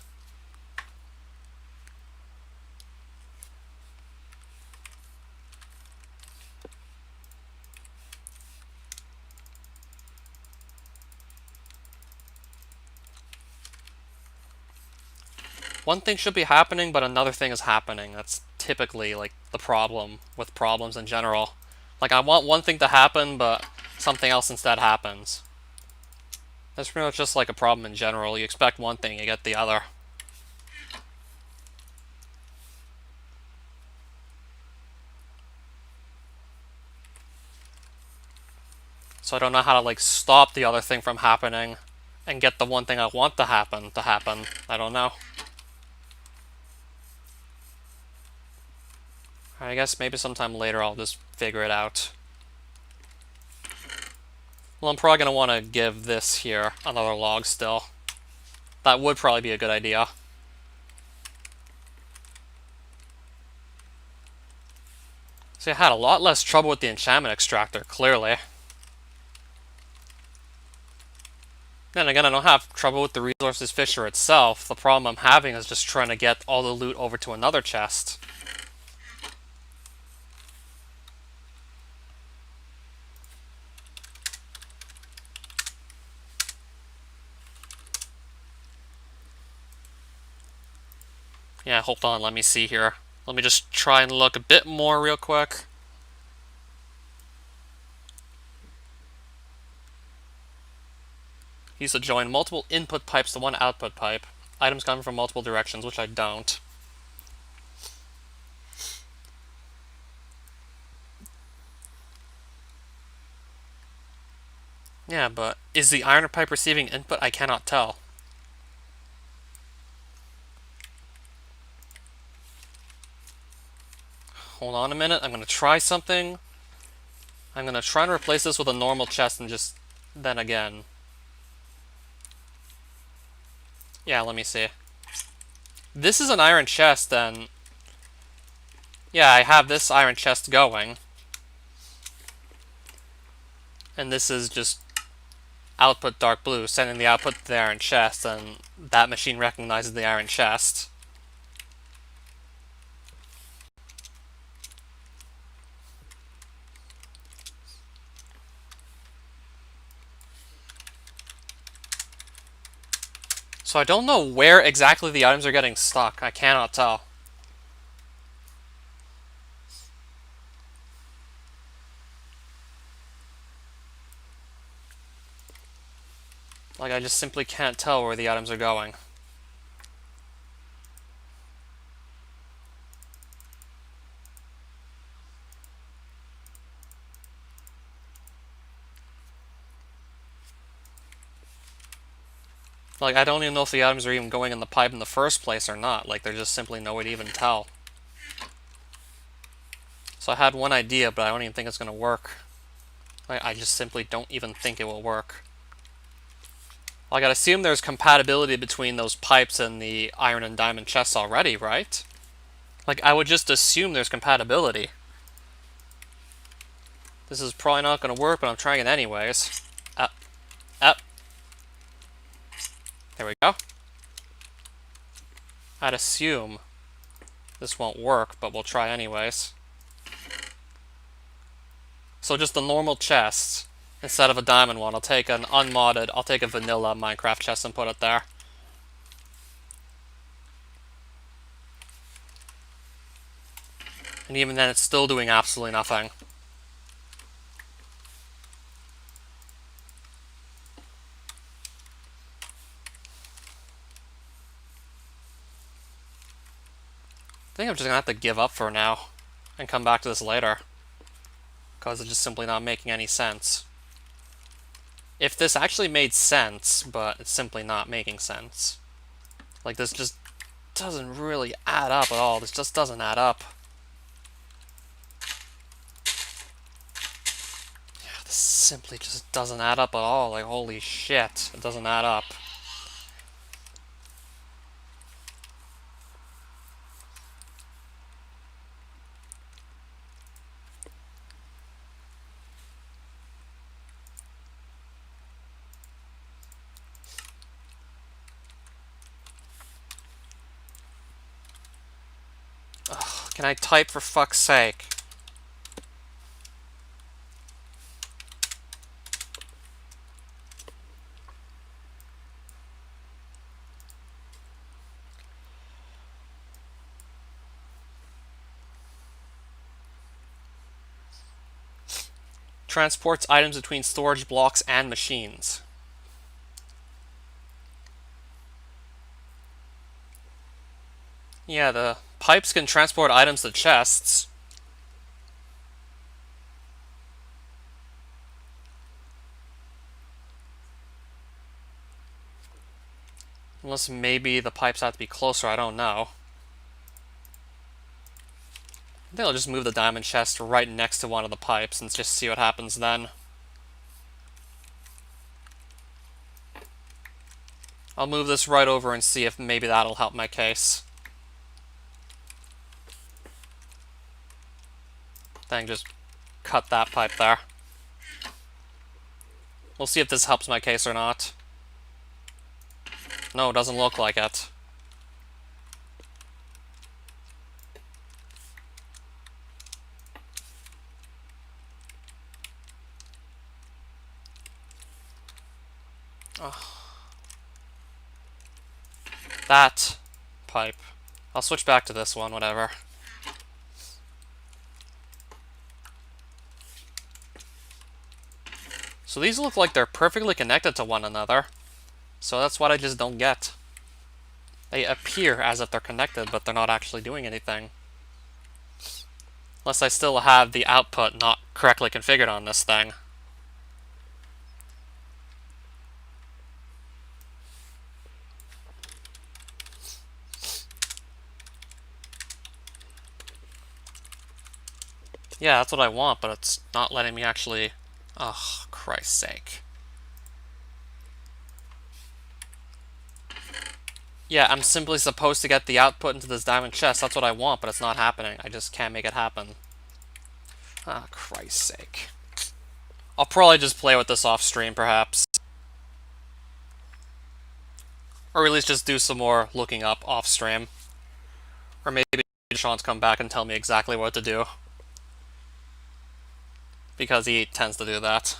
One thing should be happening, but another thing is happening. That's typically, like, the problem with problems in general. Like, I want one thing to happen, but something else instead happens. That's pretty much just like a problem in general. You expect one thing, you get the other. So I don't know how to, like, stop the other thing from happening and get the one thing I want to happen. I don't know. I guess maybe sometime later I'll just figure it out. Well, I'm probably going to want to give this here another log still. That would probably be a good idea. See, I had a lot less trouble with the Enchantment Extractor, clearly. Then again, I don't have trouble with the Resources Fisher itself. The problem I'm having is just trying to get all the loot over to another chest. Yeah, hold on, let me see here. Let me just try and look a bit more real quick. He used to join multiple input pipes to one output pipe. Items coming from multiple directions, which I don't. Yeah, but is the iron pipe receiving input? I cannot tell. Hold on a minute, I'm going to try something. I'm going to try and replace this with a normal chest and just then again. Yeah, let me see. This is an iron chest, then. Yeah, I have this iron chest going. And this is just output dark blue, sending the output to the iron chest, and that machine recognizes the iron chest. So I don't know where exactly the items are getting stuck. I cannot tell. Like, I just simply can't tell where the items are going. Like, I don't even know if the items are even going in the pipe in the first place or not. Like, there's just simply no way to even tell. So I had one idea, but I don't even think it's going to work. I just simply don't even think it will work. Like, I'd assume there's compatibility between those pipes and the iron and diamond chests already, right? Like, I would just assume there's compatibility. This is probably not going to work, but I'm trying it anyways. Up. Up. There we go. I'd assume this won't work, but we'll try anyways. So just a normal chest instead of a diamond one. I'll take an unmodded, I'll take a vanilla Minecraft chest and put it there. And even then, it's still doing absolutely nothing. I think I'm just gonna have to give up for now and come back to this later, because it's just simply not making any sense. If this actually made sense, but it's simply not making sense. Like, this just doesn't really add up at all. This just doesn't add up. Yeah, this simply just doesn't add up at all. Like, holy shit, it doesn't add up. Ugh, can I type for fuck's sake? Transports items between storage blocks and machines. Yeah, the pipes can transport items to chests. Unless maybe the pipes have to be closer, I don't know. I think I'll just move the diamond chest right next to one of the pipes and just see what happens then. I'll move this right over and see if maybe that'll help my case. Then just cut that pipe there. We'll see if this helps my case or not. No, it doesn't look like it. Oh. That pipe. I'll switch back to this one, whatever. So these look like they're perfectly connected to one another. So that's what I just don't get. They appear as if they're connected, but they're not actually doing anything. Unless I still have the output not correctly configured on this thing. Yeah, that's what I want, but it's not letting me actually... Oh, Christ's sake. Yeah, I'm simply supposed to get the output into this diamond chest. That's what I want, but it's not happening. I just can't make it happen. Ah, Christ's sake. I'll probably just play with this off stream, perhaps. Or at least just do some more looking up off stream. Or maybe Sean's come back and tell me exactly what to do. Because he tends to do that.